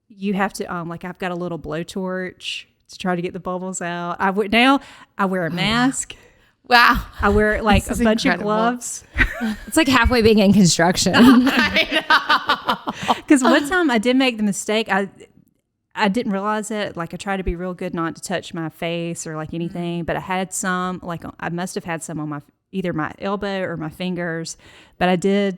you have to like, I've got a little blowtorch to try to get the bubbles out. I wear a mask. Wow. I wear like a bunch of gloves. It's like halfway being in construction. I know. Because one time I did make the mistake. I didn't realize it. Like I tried to be real good not to touch my face or like anything, but I had some, like I must have had some on either my elbow or my fingers, but I did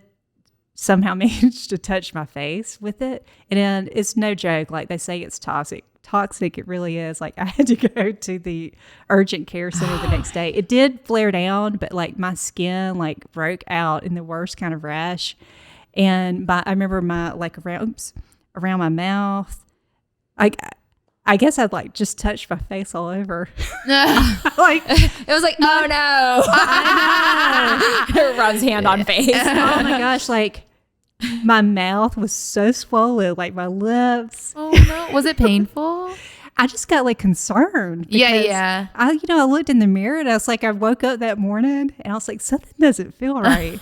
somehow manage to touch my face with it. And it's no joke. Like they say it's toxic. It really is. Like I had to go to the urgent care center the next day. It did flare down, but like my skin like broke out in the worst kind of rash. And I remember my like around my mouth. I guess I'd like just touched my face all over. Like it was like, oh no. I know. Rob's hand on face. Oh my gosh, like my mouth was so swollen, like my lips. Oh no. Was it painful? I just got like concerned. Yeah. I looked in the mirror and I was like, I woke up that morning and I was like, something doesn't feel right.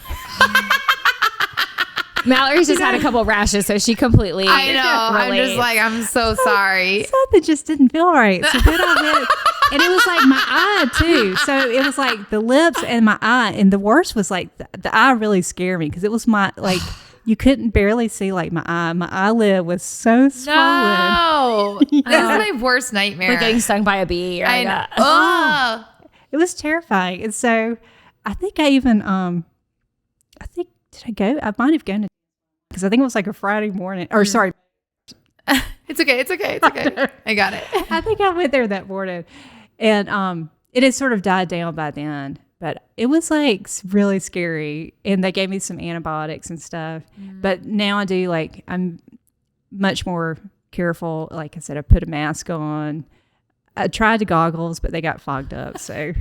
Mallory's just had a couple rashes, so she completely I know. relates. I'm just like, I'm so sorry. Something just didn't feel right. So then I went, and it was like my eye too. So it was like the lips and my eye, and the worst was like the eye really scared me, because it was my like you couldn't barely see like my eye. My eyelid was so swollen. No, that's my worst nightmare. Like getting stung by a bee. Or I like know. that. It was terrifying. And so I think I even did I go? I might have gone to, because I think it was like a Friday morning. Or sorry. It's okay. I got it. I think I went there that morning. And it had sort of died down by then. But it was like really scary. And they gave me some antibiotics and stuff. But now I do like, I'm much more careful. Like I said, I put a mask on. I tried the goggles, but they got fogged up. So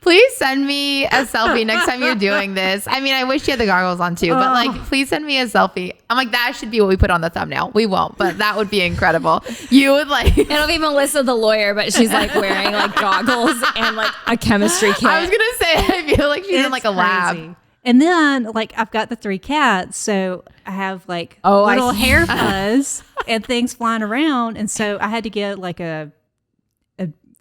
Please send me a selfie next time you're doing this. I mean, I wish you had the goggles on too, but like, please send me a selfie. I'm like, that should be what we put on the thumbnail. We won't, but that would be incredible. You would like. It'll be Melissa the lawyer, but she's like wearing like goggles and like a chemistry kit. I was gonna say, I feel like she's in like a lab. crazy. And then like I've got the 3 cats, so I have like little hair fuzz and things flying around, and so I had to get like a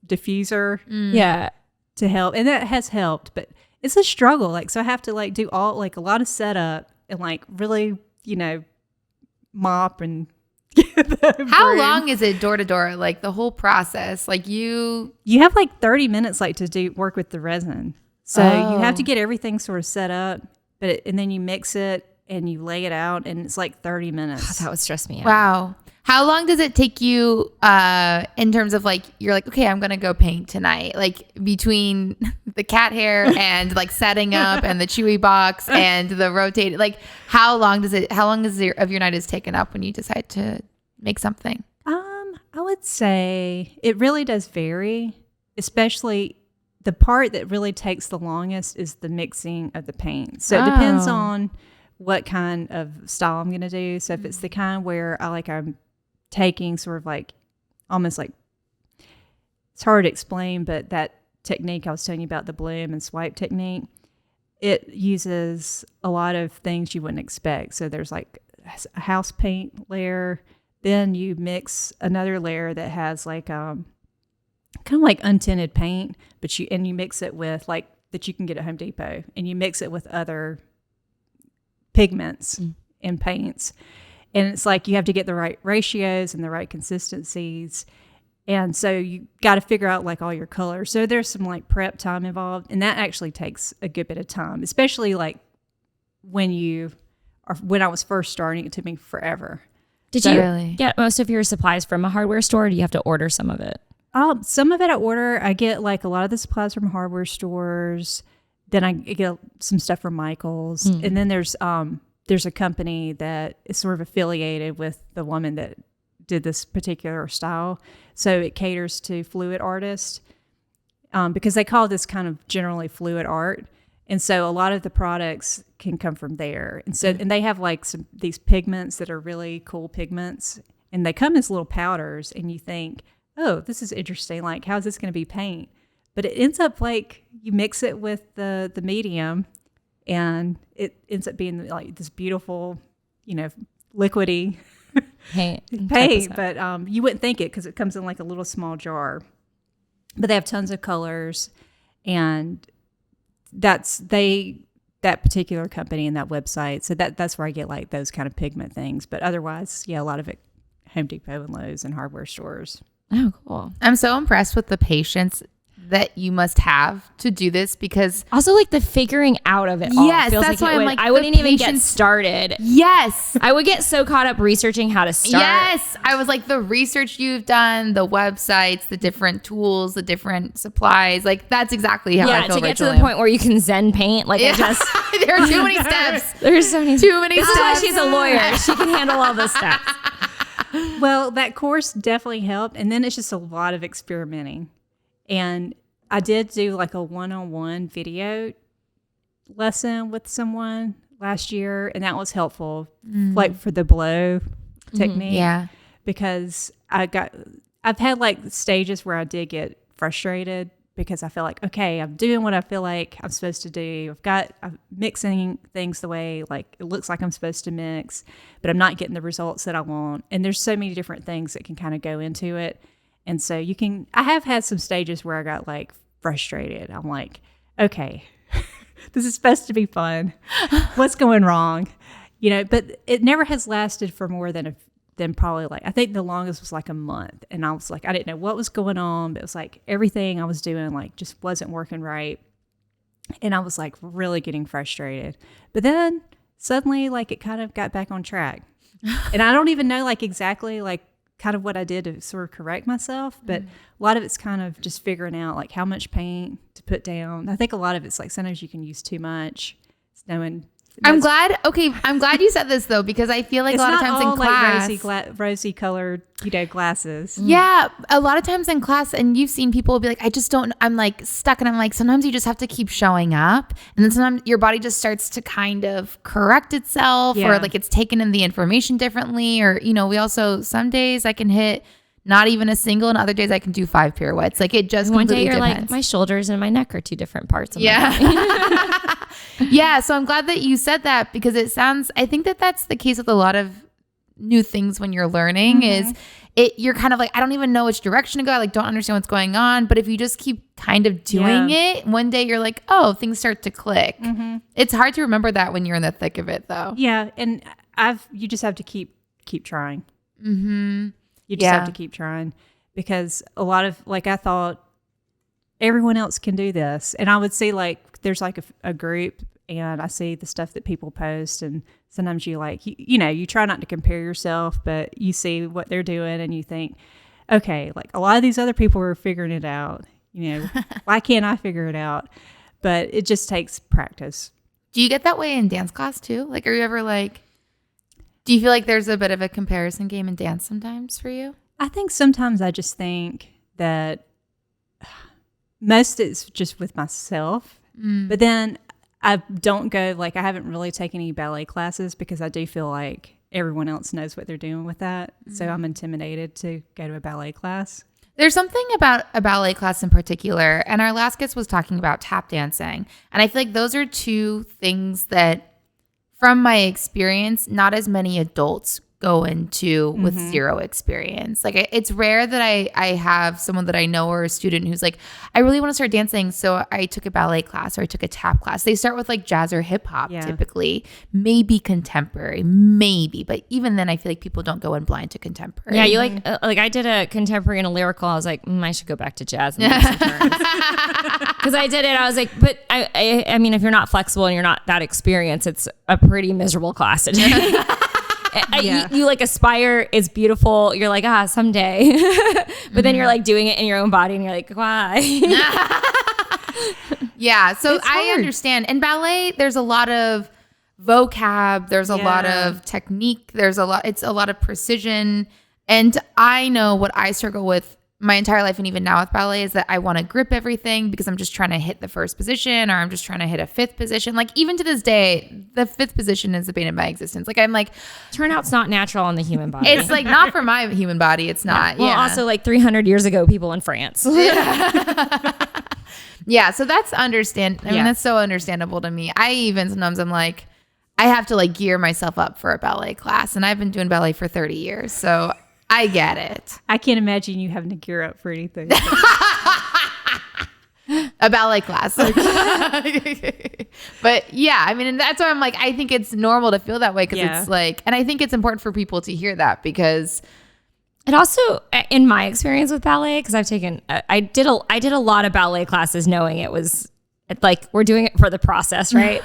diffuser. Yeah. To help, and that has helped, but it's a struggle. Like, so I have to like do all like a lot of setup and like really, mop and How long is it door to door? Like the whole process? Like you have like 30 minutes like to work with the resin. So you have to get everything sort of set up, and then you mix it and you lay it out, and it's like 30 minutes. That would stress me out. Wow. How long does it take you in terms of like, you're like, okay, I'm going to go paint tonight. Like between the cat hair and like setting up and the chewy box and the rotated, like how long is of your night is taken up when you decide to make something? I would say it really does vary, especially the part that really takes the longest is the mixing of the paint. So it depends on what kind of style I'm going to do. So if it's the kind where I'm taking sort of like almost like, it's hard to explain, but that technique I was telling you about, the bloom and swipe technique, it uses a lot of things you wouldn't expect. So there's like a house paint layer, then you mix another layer that has like kind of like untinted paint, but you mix it with like that you can get at Home Depot, and you mix it with other pigments in paints. And it's like you have to get the right ratios and the right consistencies. And so you got to figure out like all your colors. So there's some like prep time involved, and that actually takes a good bit of time, especially like when I was first starting. It took me forever. Did you get most of your supplies from a hardware store, or do you have to order some of it? Some of it I order. I get like a lot of the supplies from hardware stores. Then I get some stuff from Michael's, and then there's a company that is sort of affiliated with the woman that did this particular style. So it caters to fluid artists because they call this kind of generally fluid art. And so a lot of the products can come from there. And so, and they have like these pigments that are really cool pigments, and they come as little powders, and you think, oh, this is interesting. Like, how's this going to be paint? But it ends up like you mix it with the medium, and it ends up being like this beautiful, liquidy paint. But you wouldn't think it because it comes in like a little small jar. But they have tons of colors, and that particular company and that website. So that's where I get like those kind of pigment things. But otherwise, a lot of it Home Depot and Lowe's and hardware stores. Oh, cool. I'm so impressed with the patience that you must have to do this, because also like the figuring out of it all. Yes, feels that's like why I'm like, I wouldn't even get started. Yes. I would get so caught up researching how to start. Yes. I was like, the research you've done, the websites, the different tools, the different supplies, like that's exactly how I feel. To get to the point where you can Zen paint. Like there are too many steps. There's so many. Too many This steps. is why she's a lawyer. She can handle all those steps. Well, that course definitely helped. And then it's just a lot of experimenting. And I did do like a one-on-one video lesson with someone last year, and that was helpful, like for the blow technique. Yeah. Because I've had like stages where I did get frustrated because I feel like, okay, I'm doing what I feel like I'm supposed to do. I'm mixing things the way like it looks like I'm supposed to mix, but I'm not getting the results that I want. And there's so many different things that can kind of go into it. And so I have had some stages where I got like frustrated. I'm like, okay, this is supposed to be fun. What's going wrong? But it never has lasted for more than probably like, I think the longest was like a month. And I was like, I didn't know what was going on, but it was like everything I was doing like just wasn't working right. And I was like really getting frustrated. But then suddenly like it kind of got back on track. And I don't even know like exactly like kind of what I did to sort of correct myself, but a lot of it's kind of just figuring out like how much paint to put down. I think a lot of it's like sometimes you can use too much. It's knowing. I'm glad you said this though, because I feel like a lot of times in class, like rosy colored, glasses. Yeah, a lot of times in class, and you've seen people be like, I just don't. I'm like stuck, and I'm like, sometimes you just have to keep showing up, and then sometimes your body just starts to kind of correct itself, or like it's taken in the information differently, or we also some days I can hit not even a single, and other days I can do 5 pirouettes. Like it just one day you're depends. like, my shoulders and my neck are two different parts of my body. Yeah, so I'm glad that you said that, because I think that's the case with a lot of new things when you're learning is you're kind of like, I don't even know which direction to go. I like don't understand what's going on. But if you just keep kind of doing it, one day you're like, oh, things start to click. It's hard to remember that when you're in the thick of it though. Yeah. And you just have to keep trying. You just have to keep trying, because a lot of like, I thought everyone else can do this. And I would see like, there's like a group, and I see the stuff that people post, and sometimes you like, you try not to compare yourself, but you see what they're doing and you think, okay, like a lot of these other people are figuring it out, why can't I figure it out? But it just takes practice. Do you get that way in dance class too? Like, are you ever like, do you feel like there's a bit of a comparison game in dance sometimes for you? I think sometimes I just think that most it's just with myself. But then I don't go, like I haven't really taken any ballet classes because I do feel like everyone else knows what they're doing with that. So I'm intimidated to go to a ballet class. There's something about a ballet class in particular, and our last guest was talking about tap dancing. And I feel like those are two things that, from my experience, not as many adults go into with zero experience. Like it's rare that I have someone that I know or a student who's like, I really want to start dancing, so I took a ballet class or I took a tap class. They start with like jazz or hip hop typically, maybe contemporary, maybe, but even then I feel like people don't go in blind to contemporary. Yeah, you like I did a contemporary and a lyrical. I was like, I should go back to jazz and do some turns. Because I did it. I was like, but I mean, if you're not flexible and you're not that experienced, it's a pretty miserable class to do. You like aspire, it's beautiful. You're like, someday. But then you're like doing it in your own body and you're like, why? Yeah. So I understand. In ballet, there's a lot of vocab. There's a lot of technique. It's a lot of precision. And I know what I struggle with my entire life, and even now with ballet, is that I want to grip everything because I'm just trying to hit the first position, or I'm just trying to hit a fifth position. Like even to this day, the fifth position is the bane of my existence. Like I'm like, turnout's not natural on the human body. It's like not for my human body. It's not. Well, also like 300 years ago, people in France. Yeah. So that's I mean, that's so understandable to me. I even sometimes I'm like, I have to like gear myself up for a ballet class, and I've been doing ballet for 30 years. So I get it. I can't imagine you having to gear up for anything. A ballet class. But yeah, I mean, and that's why I'm like, I think it's normal to feel that way because it's like, and I think it's important for people to hear that because it also, in my experience with ballet, because I did a lot of ballet classes knowing it was like we're doing it for the process, right?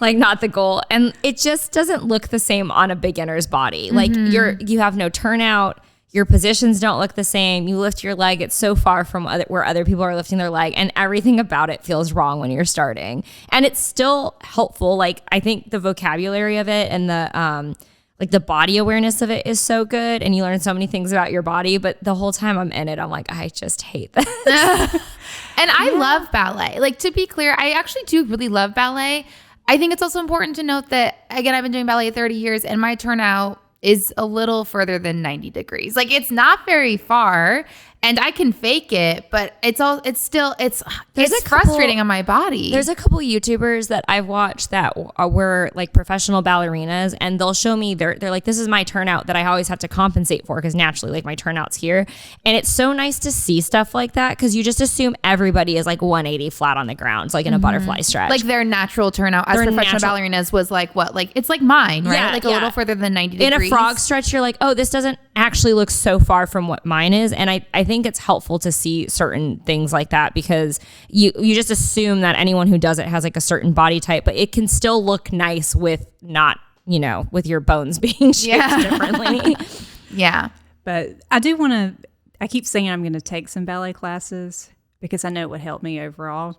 Like not the goal. And it just doesn't look the same on a beginner's body. Like you have no turnout. Your positions don't look the same. You lift your leg. It's so far from where other people are lifting their leg, and everything about it feels wrong when you're starting. And it's still helpful. Like I think the vocabulary of it and the like the body awareness of it is so good, and you learn so many things about your body. But the whole time I'm in it, I'm like, I just hate this. And I love ballet. Like, to be clear, I actually do really love ballet. I think it's also important to note that, again, I've been doing ballet 30 years and my turnout is a little further than 90 degrees. Like, it's not very far and I can fake it, but it's frustrating on my body. There's a couple YouTubers that I've watched that were like professional ballerinas, and they'll show me they're like, this is my turnout that I always have to compensate for because naturally like my turnout's here. And it's so nice to see stuff like that because you just assume everybody is like 180 flat on the ground. It's like in a butterfly stretch. Like their natural turnout as professional ballerinas was like what? Like it's like mine, right? Yeah, like a little further than 90 degrees. In a frog stretch, you're like, oh, this doesn't actually look so far from what mine is. And I think it's helpful to see certain things like that because you just assume that anyone who does it has like a certain body type, but it can still look nice with not, with your bones being shaped differently. Yeah. But I keep saying I'm going to take some ballet classes because I know it would help me overall.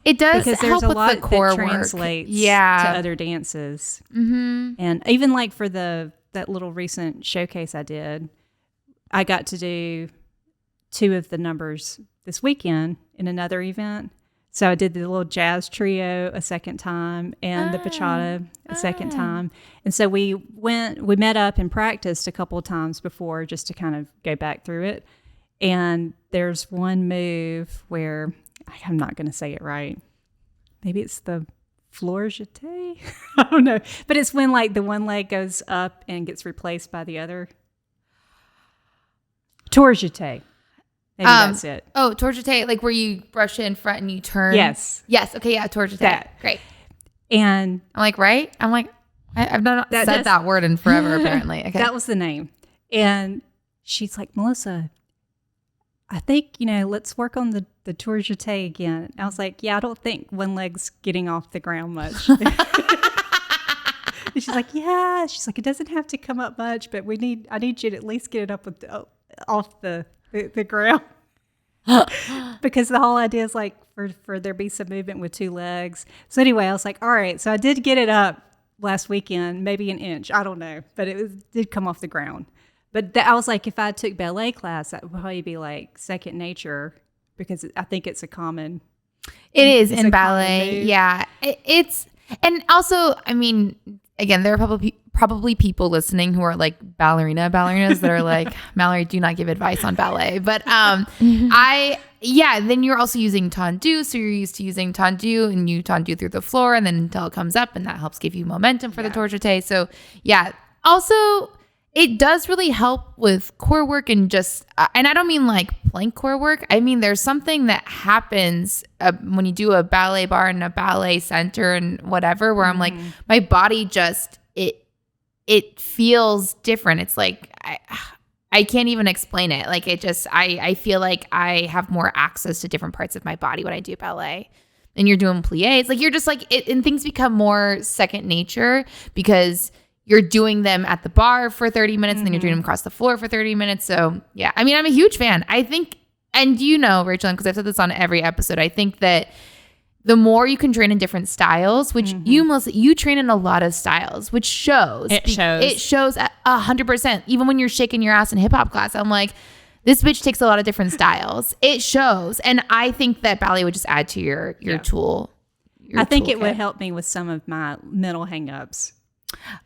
It does because help there's a with lot the core that work. translates to other dances. Mm-hmm. And even like for that little recent showcase I did, I got to do 2 of the numbers this weekend in another event. So I did the little jazz trio a second time and the bachata a second time. And so we met up and practiced a couple of times before just to kind of go back through it. And there's one move where I'm not going to say it right. Maybe it's the floor jeté. I don't know. But it's when like the one leg goes up and gets replaced by the other. Tour jeté. Maybe that's it. Oh, tour jeté, like where you brush it in front and you turn. Yes. Okay. Yeah. Tour jeté. That. Great. And I'm like, right? I'm like, I've not said that word in forever, apparently. Okay. That was the name. And she's like, Melissa, I think, let's work on the tour jeté again. I was like, yeah, I don't think one leg's getting off the ground much. And she's like, yeah. She's like, it doesn't have to come up much, but I need you to at least get it up off the ground. Because the whole idea is like for there be some movement with 2 legs. So anyway, I was like, all right. So I did get it up last weekend, maybe an inch. I don't know, but it did come off the ground. But I was like, if I took ballet class, that would probably be like second nature because I think it's a common. It is in ballet. Yeah. It's, and also, I mean, again, there are probably people listening who are like ballerinas that are like, Mallory, do not give advice on ballet. But then you're also using tendu. So you're used to using tendu and you tendu through the floor and then until it comes up and that helps give you momentum for the tour jeté. So yeah, Also, it does really help with core work and just, and I don't mean like plank core work. I mean, there's something that happens when you do a ballet bar and a ballet center and whatever, where I'm like, my body just, it feels different. It's like, I can't even explain it. Like it just, I feel like I have more access to different parts of my body when I do ballet. And you're doing pliés. Like you're just like, and things become more second nature because you're doing them at the bar for 30 minutes and then you're doing them across the floor for 30 minutes. So yeah, I mean, I'm a huge fan. I think, and you know, Rachel, because I've said this on every episode, I think that the more you can train in different styles, which you train in a lot of styles, which shows. It shows 100%. Even when you're shaking your ass in hip hop class, I'm like, this bitch takes a lot of different styles. It shows. And I think that ballet would just add to your tool. I think it would help me with some of my mental hangups.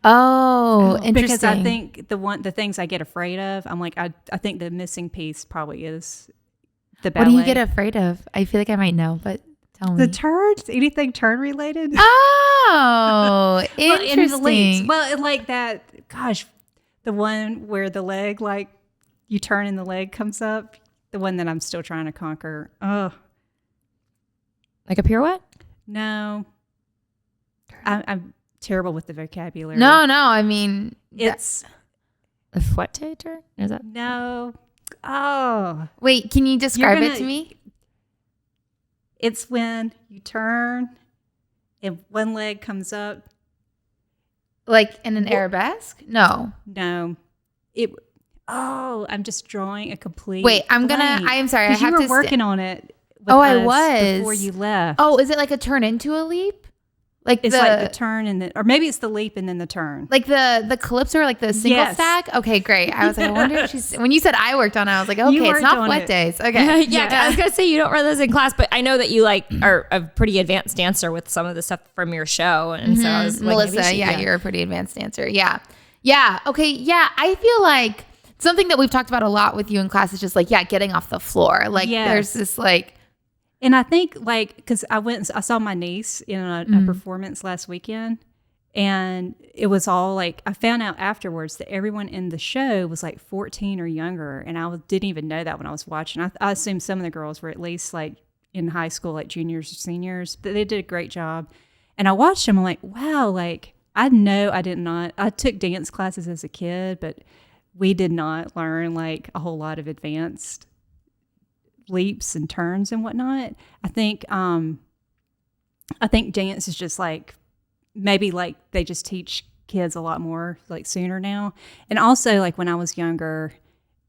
Oh, interesting. Because I think the things I get afraid of, I'm like, I think the missing piece probably is the ballet. What do you get afraid of? I feel like I might know, but tell me. The turns? Anything turn related? Oh, interesting. Well, like that, gosh, the one where the leg, like you turn and the leg comes up, the one that I'm still trying to conquer. Oh. Like a pirouette? No. I'm terrible with the vocabulary. No, I mean, it's a fouette turn. Is that no? Oh, wait. Can you describe it to me? It's when you turn and one leg comes up, like in an arabesque. No. I'm just drawing a complete. Wait, I am sorry. I have you were to working on it. I was before you left. Oh, is it like a turn into a leap? Like it's like the turn and or maybe it's the leap and then the turn. Like the calypso or like the single stack? Okay, great. I was like, I wonder if she's, when you said I worked on it, I was like, okay, it's not wet days. Okay. Yeah, I was going to say you don't run those in class, but I know that you like are a pretty advanced dancer with some of the stuff from your show. And so I was like, Melissa, you're a pretty advanced dancer. Yeah. Yeah. Okay. Yeah. I feel like something that we've talked about a lot with you in class is just like, getting off the floor. Like there's this like, and I think like, because I saw my niece in a performance last weekend, and it was all like, I found out afterwards that everyone in the show was like 14 or younger, and I didn't even know that when I was watching. I assumed some of the girls were at least like in high school, like juniors or seniors, but they did a great job. And I watched them, I'm like, wow, like I took dance classes as a kid, but we did not learn like a whole lot of advanced leaps and turns and whatnot. I think dance is just like maybe like they just teach kids a lot more like sooner now. And also like when I was younger,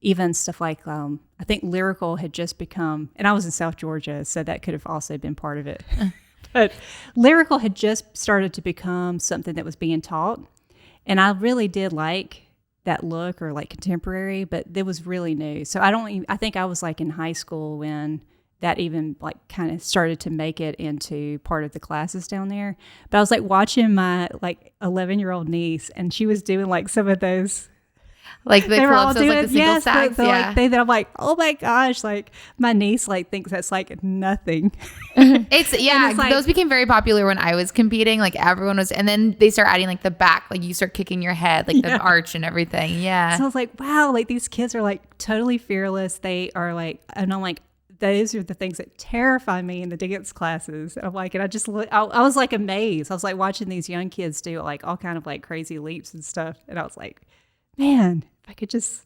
even stuff like I think lyrical had just become, and I was in South Georgia, so that could have also been part of it. But lyrical had just started to become something that was being taught, and I really did like that look, or like contemporary, but it was really new. So I think I was like in high school when that even like kind of started to make it into part of the classes down there. But I was like watching my like 11-year-old niece, and she was doing like some of those, like the calypsos, like the single stacks. I'm like, oh my gosh, like my niece like thinks that's like nothing. It's like, those became very popular when I was competing. Like everyone was, and then they start adding like the back, like you start kicking your head, like the arch and everything. Yeah. So I was like, wow, like these kids are like totally fearless. They are like, and I'm like, those are the things that terrify me in the dance classes. And I'm like, and I was like amazed. I was like watching these young kids do like all kind of like crazy leaps and stuff. And I was like, man, if I could just.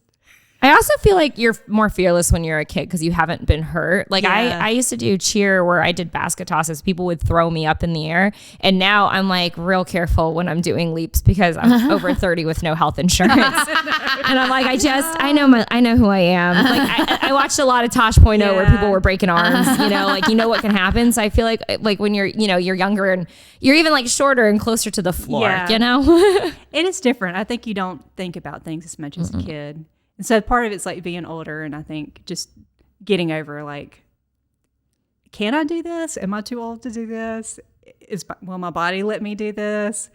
I also feel like you're more fearless when you're a kid because you haven't been hurt. Like I used to do cheer where I did basket tosses. People would throw me up in the air. And now I'm like real careful when I'm doing leaps because I'm over 30 with no health insurance. And I'm like, I know who I am. Like I watched a lot of Tosh Point where people were breaking arms, like, what can happen. So I feel like when you're younger and you're even like shorter and closer to the floor, It is different. I think you don't think about things as much as a kid. And so part of it's like being older, and I think just getting over like, can I do this? Am I too old to do this? will my body let me do this?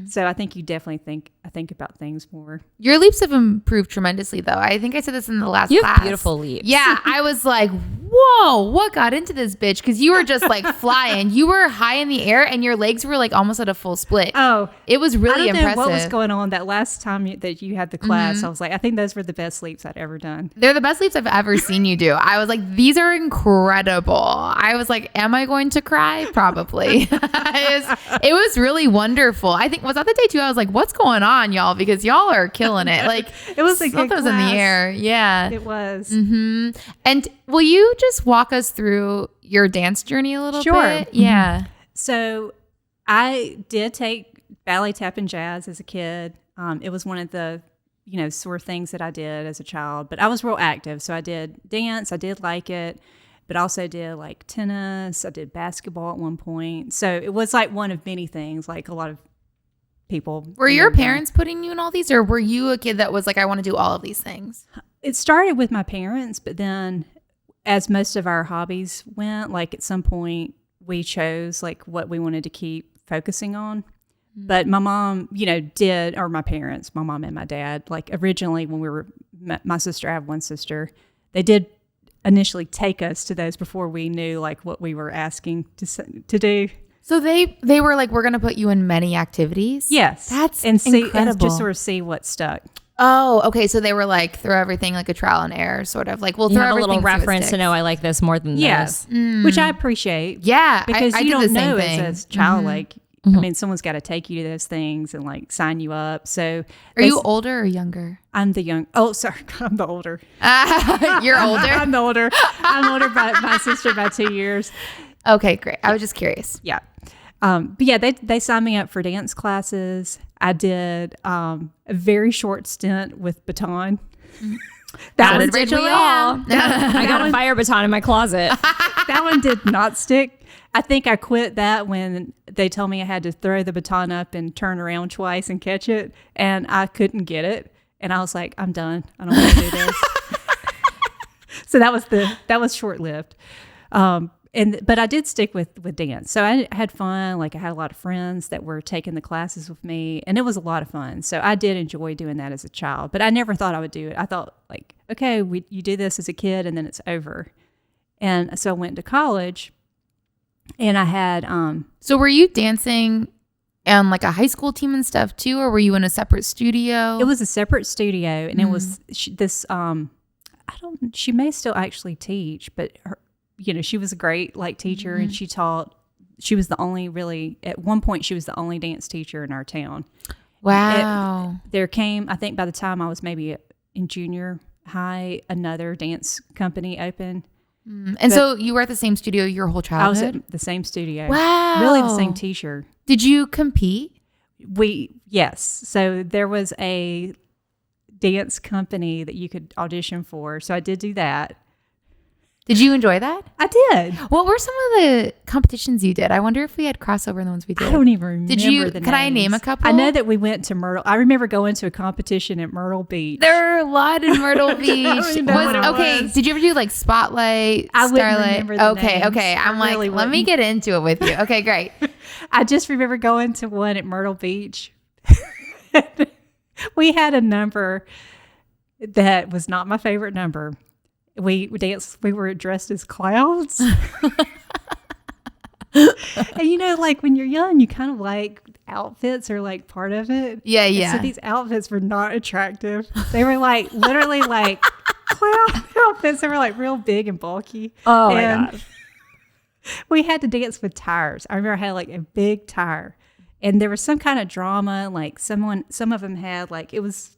So I think you definitely think about things more. Your leaps have improved tremendously, though. I think I said this in the last You class. have beautiful leaps. Yeah, I was like, whoa, what got into this bitch? Because you were just like flying. You were high in the air and your legs were like almost at a full split. Oh, it was really I don't impressive. know what was going on that last time that you had the class. I was like, I think those were the best leaps I'd ever done. They're the best leaps I've ever seen you do. I was like, these are incredible. I was like, am I going to cry? Probably. It was really wonderful. I think, was that the day too? I was like, what's going on, y'all? Because y'all are killing it. Like, It was a good something was in class. the air. Yeah. It was. And will you just walk us through your dance journey a little Sure. bit? Yeah. So I did take ballet, tap, and jazz as a kid. It was one of the, sort of things that I did as a child. But I was real active. So I did dance. I did like it. But I also did like tennis. I did basketball at one point. So it was like one of many things, like a lot of people. Were your parents putting you in all these, or were you a kid that was like, I want to do all of these things? It started with my parents, but then as most of our hobbies went, like at some point we chose like what we wanted to keep focusing on. But my mom, or my parents, my mom and my dad, like originally when we were, my sister, I have one sister, they did initially take us to those before we knew like what we were asking to do. So they were like, we're going to put you in many activities? Yes. That's incredible. incredible. Just sort of see what stuck. Oh, okay. So they were like, throw everything like a trial and error, sort of like, we'll You throw have a everything little so it reference to sticks. know I like this more than Yes. this. Which I appreciate. Yeah. Because I you did don't the same know thing. as a child, like, I mean, someone's got to take you to those things and like sign you up. So Are you older or younger? I'm the young. Oh, sorry. I'm the older. You're older? I'm the older. I'm older by my sister by 2 years. Okay, great. I was just curious. Yeah. But yeah, they signed me up for dance classes. I did a very short stint with baton. That did Rachel all. I got a fire baton in my closet. That one did not stick. I think I quit that when they told me I had to throw the baton up and turn around twice and catch it, and I couldn't get it. And I was like, I'm done. I don't want to do this. So that was short lived. But I did stick with dance. So I had fun. Like I had a lot of friends that were taking the classes with me, and it was a lot of fun. So I did enjoy doing that as a child, but I never thought I would do it. I thought like, okay, you do this as a kid and then it's over. And so I went to college and I had, So were you dancing on like a high school team and stuff too, or were you in a separate studio? it was a separate studio, and it was she may still actually teach, but her, she was a great like teacher, and she was the only really, at one point she was the only dance teacher in our town. Wow. There came, I think by the time I was maybe in junior high, another dance company opened. And so you were at the same studio your whole I was childhood? at the same studio. Wow. Really the same teacher. Did you compete? Yes. So there was a dance company that you could audition for. So I did do that. Did you enjoy that? I did. What were some of the competitions you did? I wonder if we had crossover in the ones we did. I don't even remember the Can I name names. a couple? I know that we went to Myrtle. I remember going to a competition at Myrtle Beach. There are a lot in Myrtle Beach. don't know what it Okay, was. did you ever do like Spotlight, I wouldn't Starlight? remember the Okay, names. okay. I'm I like, really let me wouldn't. get into it with you. Okay, great. I just remember going to one at Myrtle Beach. We had a number that was not my favorite number. We danced. We were dressed as clowns. And like when you're young, you kind of like outfits are like part of it. Yeah, And yeah. so these outfits were not attractive. They were like literally like clown outfits. They were like real big and bulky. Oh my And gosh. we had to dance with tires. I remember I had like a big tire, and there was some kind of drama. Like some of them had like, it was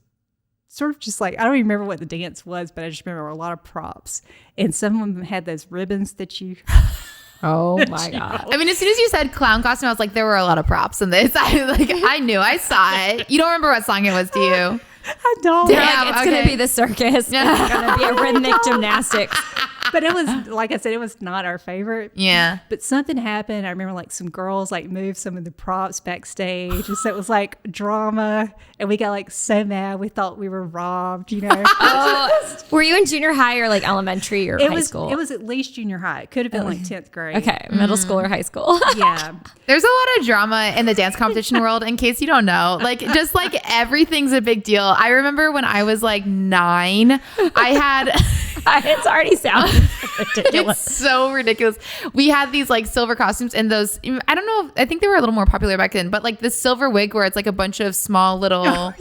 sort of just like, I don't even remember what the dance was, but I just remember a lot of props, and some of them had those ribbons that you. Oh my god. I mean, as soon as you said clown costume, I was like, there were a lot of props in this. I knew. I saw it. You don't remember what song it was, do you? I don't. They're Yeah, like, it's okay. gonna be the circus. It's gonna be a rhythmic gymnastics. But it was, like I said, it was not our favorite. Yeah. But something happened. I remember like some girls like moved some of the props backstage. And so it was like drama. And we got like so mad. We thought we were robbed, you know. Were you in junior high or like elementary or high school? It was at least junior high. It could have been like 10th grade. Okay, middle school or high school. Yeah. There's a lot of drama in the dance competition world, in case you don't know. Like, just like everything's a big deal. I remember when I was like 9, I had... It's already sounding ridiculous. It's so ridiculous. We had these like silver costumes and those, I don't know, I think they were a little more popular back then, but like the silver wig where it's like a bunch of small little,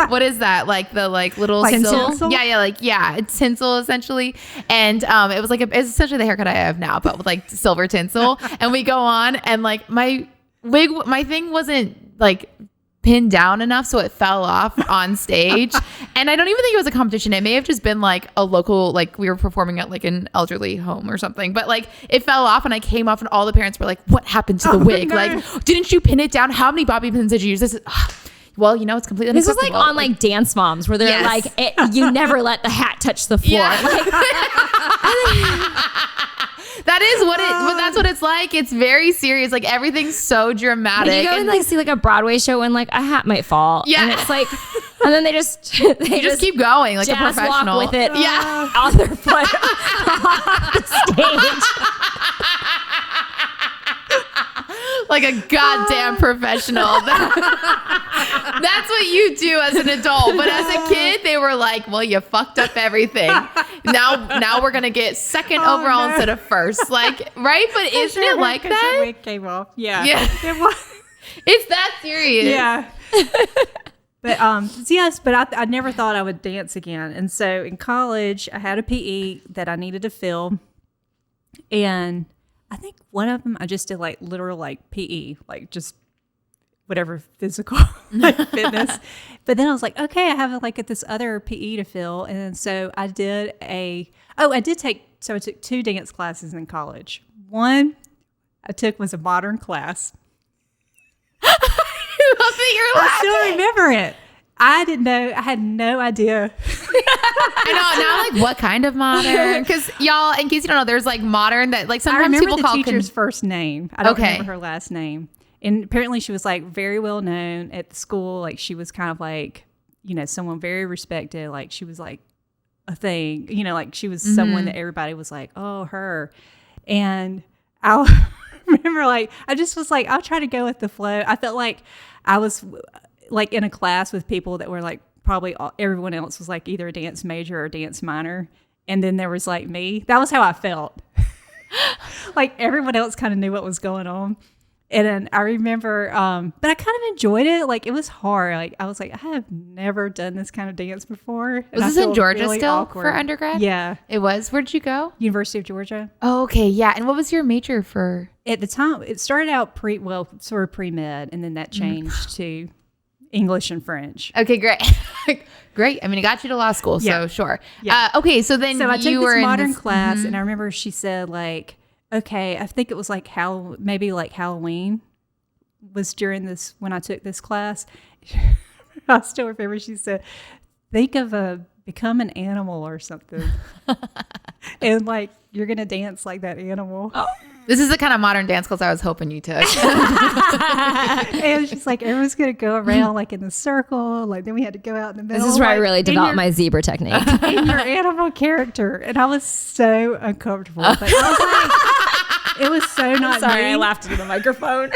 what is that? Like the like little like tinsel? Yeah, it's tinsel essentially. And it was like, it's essentially the haircut I have now, but with like silver tinsel. And we go on and like my thing wasn't like pinned down enough, so it fell off on stage. And I don't even think it was a competition. It may have just been like a local, like we were performing at like an elderly home or something, but like it fell off and I came off and all the parents were like, what happened to the wig? No. Like, didn't you pin it down? How many bobby pins did you use? This is well, you know, it's completely This was like on like Dance Moms where they're like, you never let the hat touch the floor. Yeah. That is what that's what it's like. It's very serious. Like everything's so dramatic. You go and like see like a Broadway show and like a hat might fall. Yeah. And it's like, and then they just keep going like a professional. Walk with it. Yeah. On their foot off the stage. Like a goddamn professional. That's what you do as an adult. But as a kid, they were like, well, you fucked up everything. Now we're going to get second overall instead of first. Like, right? But isn't it like that? The wig came off. Yeah. It was. It's that serious. Yeah. But yes, but I never thought I would dance again. And so in college, I had a PE that I needed to fill. And I think one of them I just did like literal like PE, like just whatever physical like fitness. But then I was like, okay, I have like this other PE to fill. And so I took 2 dance classes in college. One I took was a modern class. I still remember it. I didn't know. I had no idea. I know now, like what kind of modern? Because y'all, in case you don't know, there's like modern that like sometimes I remember people the call teacher's first name. I don't remember her last name. And apparently she was like very well known at the school. Like she was kind of like, you know, someone very respected. Like she was like a thing, you know, like she was someone that everybody was like, oh, her. And I'll remember like, I just was like, I'll try to go with the flow. I felt like I was like in a class with people that were like, probably everyone else was like either a dance major or a dance minor. And then there was like me. That was how I felt. Like everyone else kind of knew what was going on. And then I remember, but I kind of enjoyed it. Like it was hard. Like I was like, I have never done this kind of dance before. Was this in Georgia really still awkward. For undergrad? Yeah. It was. Where'd you go? University of Georgia. Oh, okay. Yeah. And what was your major for? At the time, it started out sort of pre-med. And then that changed to English and French. Okay, great. Great. I mean, it got you to law school, so sure. Yeah. Okay, so then I you took were this modern in this class, and I remember she said like, okay, I think it was like maybe like Halloween was during this when I took this class. I still remember she said, think of become an animal or something, and like you're gonna dance like that animal. Oh. This is the kind of modern dance class I was hoping you took. And it's just like everyone's gonna go around like in the circle. Like then we had to go out in the middle. This is where I really developed my zebra technique. In your animal character, and I was so uncomfortable. But I was like, it was so not. Sorry, me. I laughed into the microphone.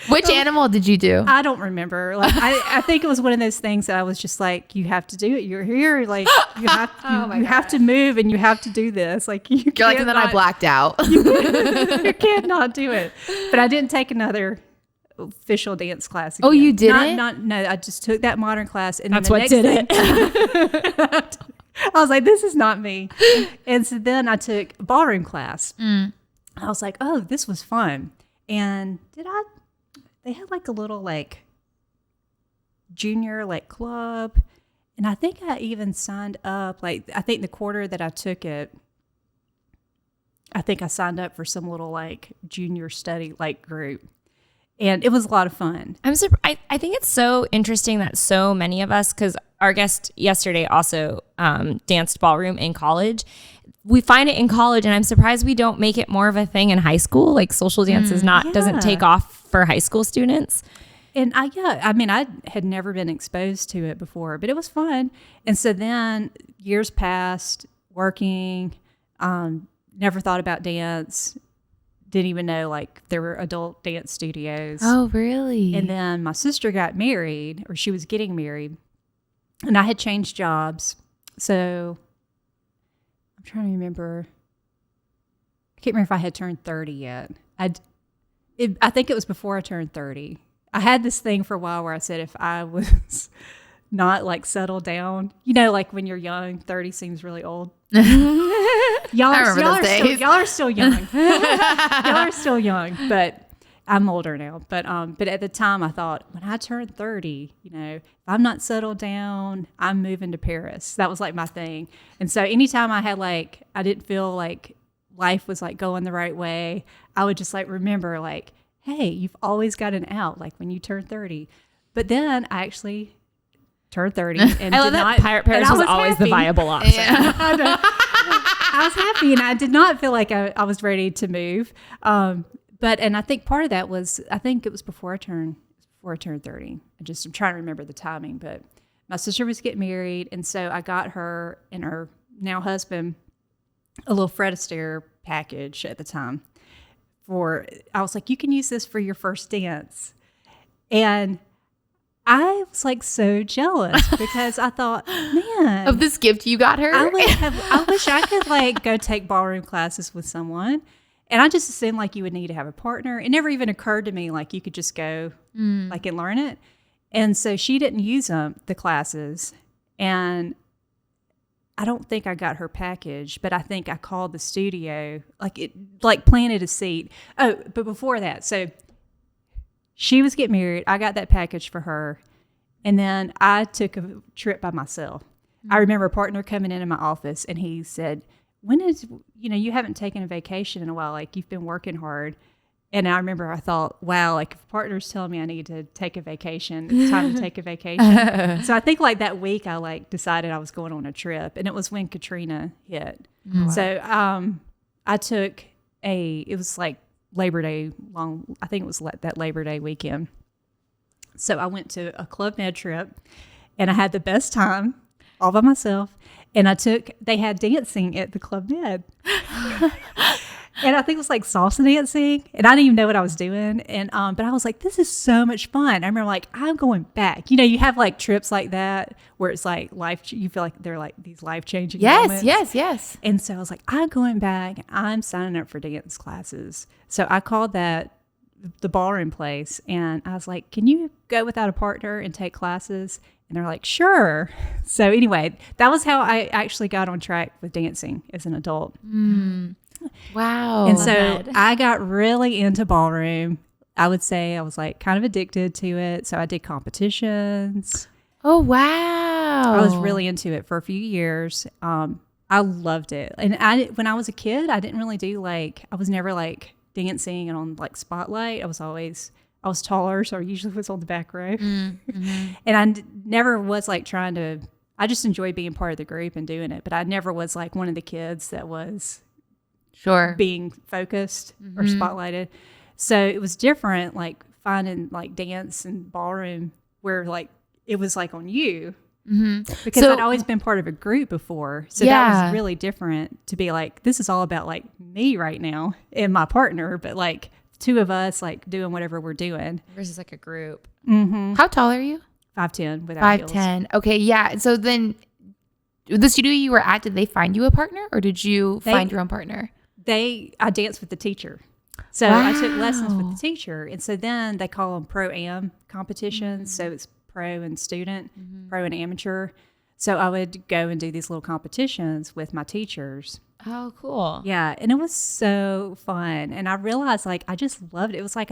Which animal did you do? I don't remember. Like I think it was one of those things that I was just like, you have to do it. You're here. Like you have you have to move and you have to do this. Like you're like, and then I blacked out. You can't not do it. But I didn't take another official dance class again. Oh, you didn't? No, I just took that modern class. And that's what did it. I was like, this is not me. And so then I took a ballroom class. I was like, oh, this was fun. And they had like a little like junior like club. And I think I even signed up, like, I think the quarter that I took it, I think I signed up for some little like junior study like group. And it was a lot of fun. I think it's so interesting that so many of us, because our guest yesterday also danced ballroom in college, we find it in college, and I'm surprised we don't make it more of a thing in high school. Like social dance doesn't take off for high school students. And I had never been exposed to it before, but it was fun. And so then years passed working, never thought about dance, didn't even know like there were adult dance studios. Oh, really? And then my sister got married, or she was getting married, and I had changed jobs. So I'm trying to remember. I can't remember if I had turned 30 yet. I think it was before I turned 30. I had this thing for a while where I said if I was not like settled down, like when you're young, 30 seems really old. Y'all are still young. Y'all are still young, but I'm older now. But at the time I thought when I turned 30, if I'm not settled down, I'm moving to Paris. That was like my thing. And so anytime I had I didn't feel like life was like going the right way, I would just like remember like, hey, you've always got an out, like when you turn 30. But then I actually turned 30. And I love that Paris was always the viable option. Yeah. I was happy, and I did not feel like I was ready to move. And I think part of that was, I think it was before I turned 30. I'm trying to remember the timing, but my sister was getting married. And so I got her and her now husband a little Fred Astaire package at the time. I was like, you can use this for your first dance. And I was like so jealous because I thought, man, of this gift you got her. I wish I could like go take ballroom classes with someone. And I just assumed like you would need to have a partner. It never even occurred to me like you could just go like and learn it. And so she didn't use the classes. And I don't think I got her package, but I think I called the studio, planted a seed. Oh, but before that, so she was getting married. I got that package for her. And then I took a trip by myself. I remember a partner coming into my office and he said, you haven't taken a vacation in a while. Like you've been working hard. And I remember I thought, wow, like if a partner's telling me I need to take a vacation, it's time to take a vacation. So I think like that week I like decided I was going on a trip, and it was when Katrina hit. Mm-hmm. So I took it was like Labor Day I think it was that Labor Day weekend. So I went to a Club Med trip, and I had the best time all by myself. And they had dancing at the Club Med. And I think it was like salsa dancing, and I didn't even know what I was doing. And but I was like, this is so much fun. I remember like, I'm going back. You have like trips like that where it's like you feel like they're like these life-changing moments. Yes. And so I was like, I'm going back. I'm signing up for dance classes. So I called the ballroom place, and I was like, can you go without a partner and take classes? And they're like, sure. So anyway, that was how I actually got on track with dancing as an adult. Wow. And so I got really into ballroom. I would say I was like kind of addicted to it. So I did competitions. Oh, wow. I was really into it for a few years. I loved it. And when I was a kid, I didn't really do I was never like dancing and on like spotlight. I was taller, so I usually was on the back row. Mm-hmm. And I never was like I just enjoyed being part of the group and doing it. But I never was like one of the kids that was being focused or spotlighted. So it was different, like finding like dance and ballroom where like it was like on you. Mm-hmm. Because I'd always been part of a group before. So that was really different to be like, this is all about like me right now and my partner, but like two of us like doing whatever we're doing. Versus like a group. Mm-hmm. How tall are you? 5'10" without heels. 5'10". Okay, yeah. So then the studio you were at, did they find you a partner, or did you find your own partner? I danced with the teacher. So I took lessons with the teacher. And so then they call them pro-am competitions. Mm-hmm. So it's pro and student, pro and amateur. So I would go and do these little competitions with my teachers. Oh, cool. Yeah. And it was so fun. And I realized like, I just loved it. It was like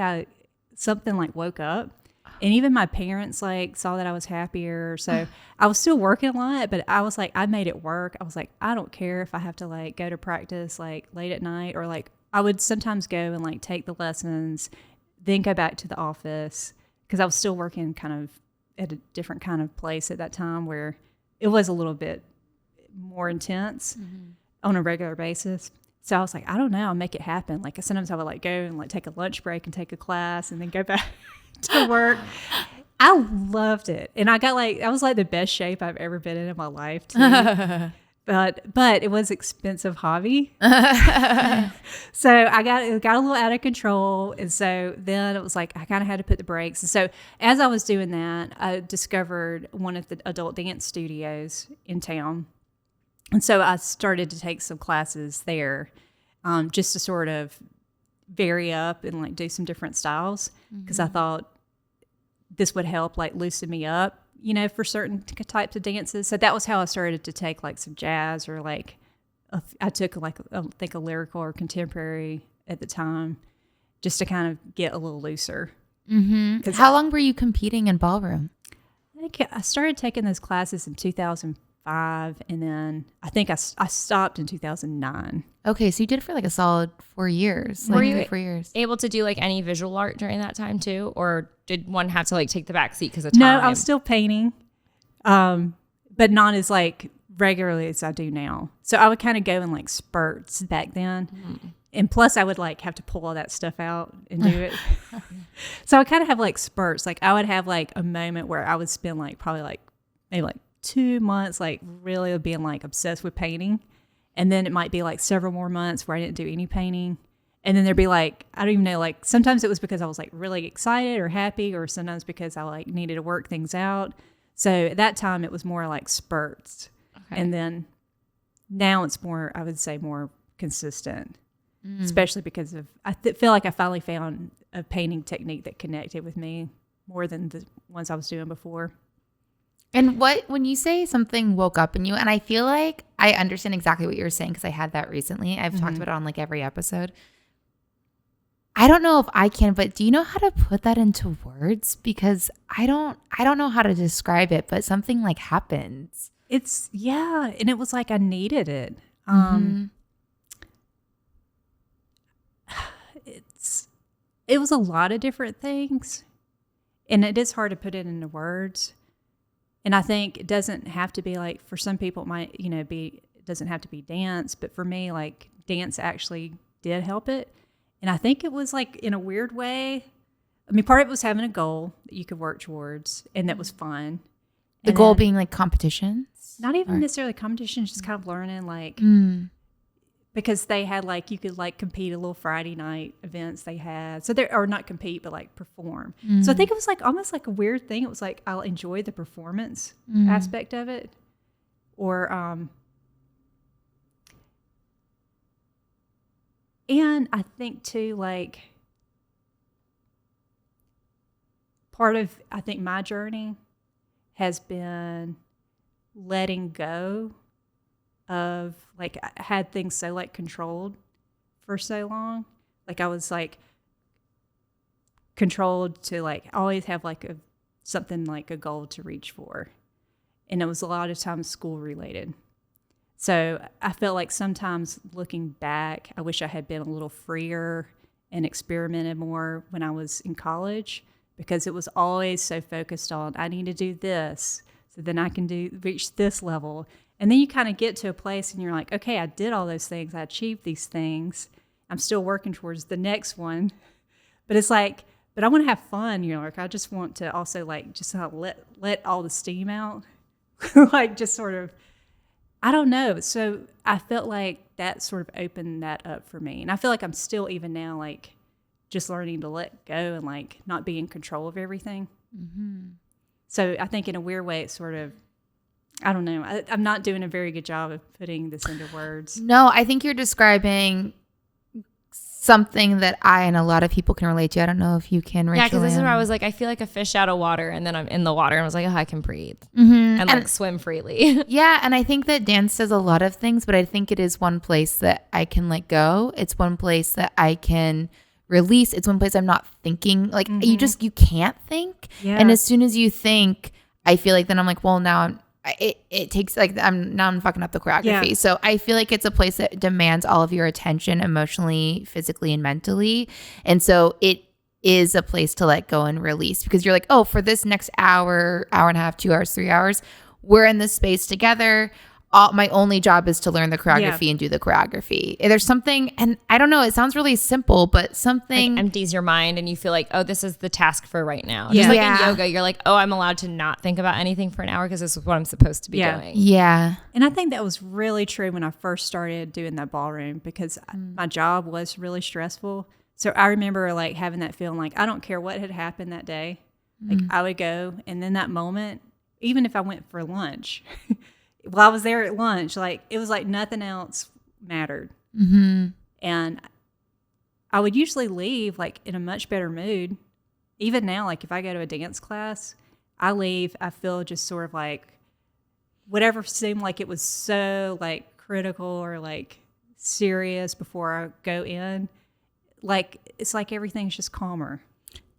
something like woke up. And even my parents like saw that I was happier. So I was still working a lot, but I was like, I made it work. I was like, I don't care if I have to like go to practice like late at night, or like I would sometimes go and like take the lessons, then go back to the office, because I was still working kind of at a different kind of place at that time where it was a little bit more intense. Mm-hmm. on a regular basis. So I was like, I don't know, I'll make it happen. Like sometimes I would like go and like take a lunch break and take a class and then go back to work. I loved it. And I was like the best shape I've ever been in my life too. But it was expensive hobby. So it got a little out of control. And so then it was like, I kind of had to put the brakes. And so as I was doing that, I discovered one of the adult dance studios in town. And so I started to take some classes there, just to sort of vary up and like do some different styles. Because I thought this would help like loosen me up, for certain types of dances. So that was how I started to take like some jazz or like, I took like, I think a lyrical or contemporary at the time, just to kind of get a little looser. Mm-hmm. How long were you competing in ballroom? I started taking those classes in 2005, and then I think I stopped in 2009. Okay, so you did it for like a solid 4 years. Were you 4 years able to do like any visual art during that time too, or did one have to like take the back seat because of time? No, I was still painting, but not as like regularly as I do now. So I would kind of go in like spurts back then. And plus I would like have to pull all that stuff out and do it. So I kind of have like spurts. Like I would have like a moment where I would spend like probably like maybe like 2 months like really being like obsessed with painting. And then it might be like several more months where I didn't do any painting. And then there'd be like, I don't even know, like sometimes it was because I was like really excited or happy, or sometimes because I like needed to work things out. So at that time it was more like spurts. Okay. And then now it's more, I would say more consistent, especially because of, I feel like I finally found a painting technique that connected with me more than the ones I was doing before. And when you say something woke up in you, and I feel like I understand exactly what you're saying because I had that recently. I've talked about it on like every episode. I don't know if I can, but do you know how to put that into words? Because I don't know how to describe it, but something like happens. And it was like I needed it. It was a lot of different things, and it is hard to put it into words. And I think it doesn't have to be like, for some people it might, it doesn't have to be dance, but for me, like dance actually did help it. And I think it was like in a weird way. I mean, part of it was having a goal that you could work towards, and that was fun. The goal being like competitions? Not even necessarily competitions, just kind of learning like, because they had like, you could like compete a little Friday night events they had. So or not compete, but like perform. So I think it was like almost like a weird thing. It was like, I'll enjoy the performance aspect of it. Or, and I think too, like part of, I think my journey has been letting go of like, I had things so like controlled for so long. Like I was like controlled to like always have like something like a goal to reach for. And it was a lot of times school related. So I felt like sometimes looking back, I wish I had been a little freer and experimented more when I was in college, because it was always so focused on, I need to do this so then I can reach this level. And then you kind of get to a place and you're like, okay, I did all those things. I achieved these things. I'm still working towards the next one. But it's like, but I want to have fun. Like, I just want to also like, just let all the steam out. Like just sort of, I don't know. So I felt like that sort of opened that up for me. And I feel like I'm still even now, like just learning to let go and like not be in control of everything. So I think in a weird way, it's sort of, I don't know. I'm not doing a very good job of putting this into words. No, I think you're describing something that I and a lot of people can relate to. I don't know if you can, Rachel. Yeah, because this is where I was like, I feel like a fish out of water, and then I'm in the water, and I was like, oh, I can breathe and like swim freely. Yeah, and I think that dance does a lot of things, but I think it is one place that I can let go. It's one place that I can release. It's one place I'm not thinking. Like you can't think. Yeah. And as soon as you think, I feel like then I'm like, well, now it takes like I'm fucking up the choreography. Yeah. So I feel like it's a place that demands all of your attention emotionally, physically, and mentally. And so it is a place to let go and release, because you're like, oh, for this next hour and a half, 2 hours, 3 hours, we're in this space together. my only job is to learn the choreography and do the choreography. There's something, and I don't know, it sounds really simple, but something like empties your mind and you feel like, oh, this is the task for right now. Yeah. Just like in yoga, you're like, oh, I'm allowed to not think about anything for an hour because this is what I'm supposed to be doing. Yeah. And I think that was really true when I first started doing that ballroom because my job was really stressful. So I remember like having that feeling like I don't care what had happened that day. Like I would go, and then that moment, even if I went for lunch, while I was there at lunch, like it was like nothing else mattered. Mm-hmm. And I would usually leave like in a much better mood. Even now, like if I go to a dance class, I leave, I feel just sort of like whatever seemed like it was so like critical or like serious before I go in, like it's like everything's just calmer.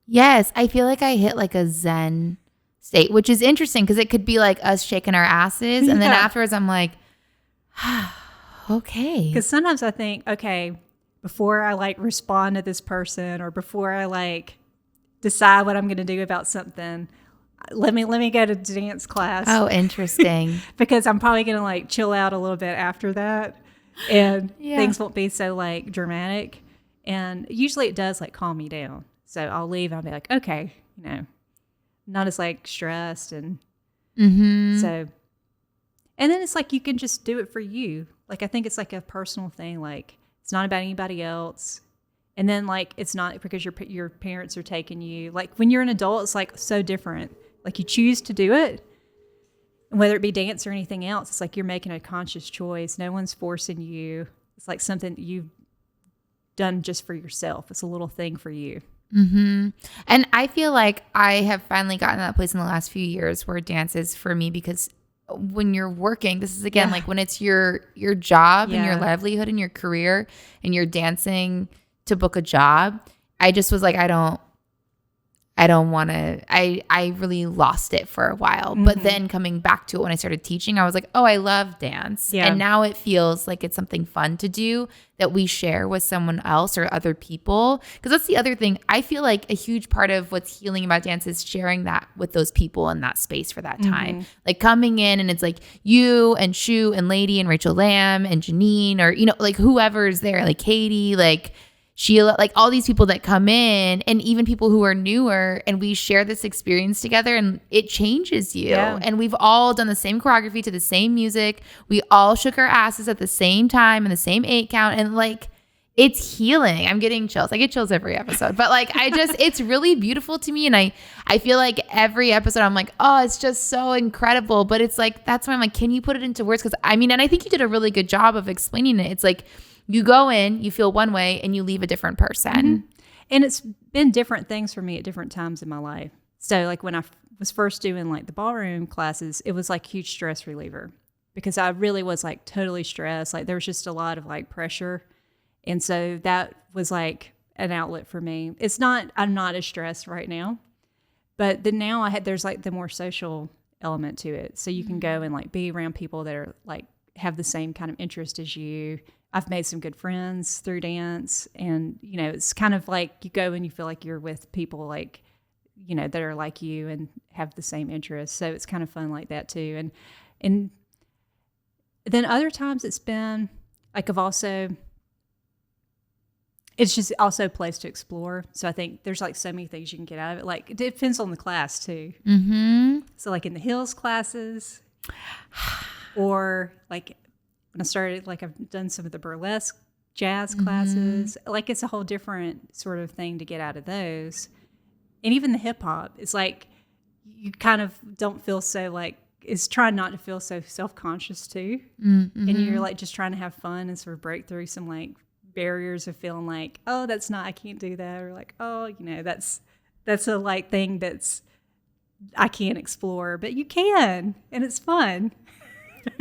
Yes, I feel like I hit like a Zen state, which is interesting because it could be like us shaking our asses. And then afterwards I'm like, okay. Because sometimes I think, okay, before I like respond to this person or before I like decide what I'm going to do about something, let me go to dance class. Oh, interesting. Because I'm probably going to like chill out a little bit after that and things won't be so like dramatic. And usually it does like calm me down. So I'll leave and I'll be like, okay, you know, not as like stressed and so. And then it's like you can just do it for you. Like I think it's like a personal thing. Like it's not about anybody else. And then like it's not because your parents are taking you. Like when you're an adult, it's like so different. Like you choose to do it. And whether it be dance or anything else, it's like you're making a conscious choice. No one's forcing you. It's like something that you've done just for yourself. It's a little thing for you. Mm-hmm. And I feel like I have finally gotten to that place in the last few years where dance is for me because when you're working, this is again like when it's your job and your livelihood and your career and you're dancing to book a job, I just was like, I don't want to, I really lost it for a while. But then coming back to it when I started teaching, I was like, oh, I love dance. And now it feels like it's something fun to do that we share with someone else or other people. Because that's the other thing. I feel like a huge part of what's healing about dance is sharing that with those people in that space for that time. Like coming in and it's like you and Shu and Lady and Rachel Lamb and Janine or, you know, like whoever's there, like Katie, like Sheila, like all these people that come in and even people who are newer and we share this experience together and it changes you. And we've all done the same choreography to the same music. We all shook our asses at the same time and the same 8 count and like it's healing. I'm getting chills. I get chills every episode, but like it's really beautiful to me. And I feel like every episode I'm like, oh, it's just so incredible. But it's like, that's why I'm like, can you put it into words? Because I mean, and I think you did a really good job of explaining it. It's like, you go in, you feel one way, and you leave a different person. And it's been different things for me at different times in my life. So like when I was first doing like the ballroom classes, it was like huge stress reliever because I really was like totally stressed. Like there was just a lot of like pressure. And so that was like an outlet for me. I'm not as stressed right now, but then now there's like the more social element to it. So you can go and like be around people that are like have the same kind of interest as you. I've made some good friends through dance and, you know, it's kind of like you go and you feel like you're with people like, you know, that are like you and have the same interests. So it's kind of fun like that too. And then other times it's been like it's just also a place to explore. So I think there's like so many things you can get out of it. Like it depends on the class too. So like in the Hills classes or like, when I started, like I've done some of the burlesque jazz classes, like it's a whole different sort of thing to get out of those. And even the hip hop, it's like you kind of don't feel so like, it's trying not to feel so self-conscious too. And you're like just trying to have fun and sort of break through some like barriers of feeling like, oh, I can't do that. Or like, oh, you know, that's a like thing I can't explore, but you can, and it's fun.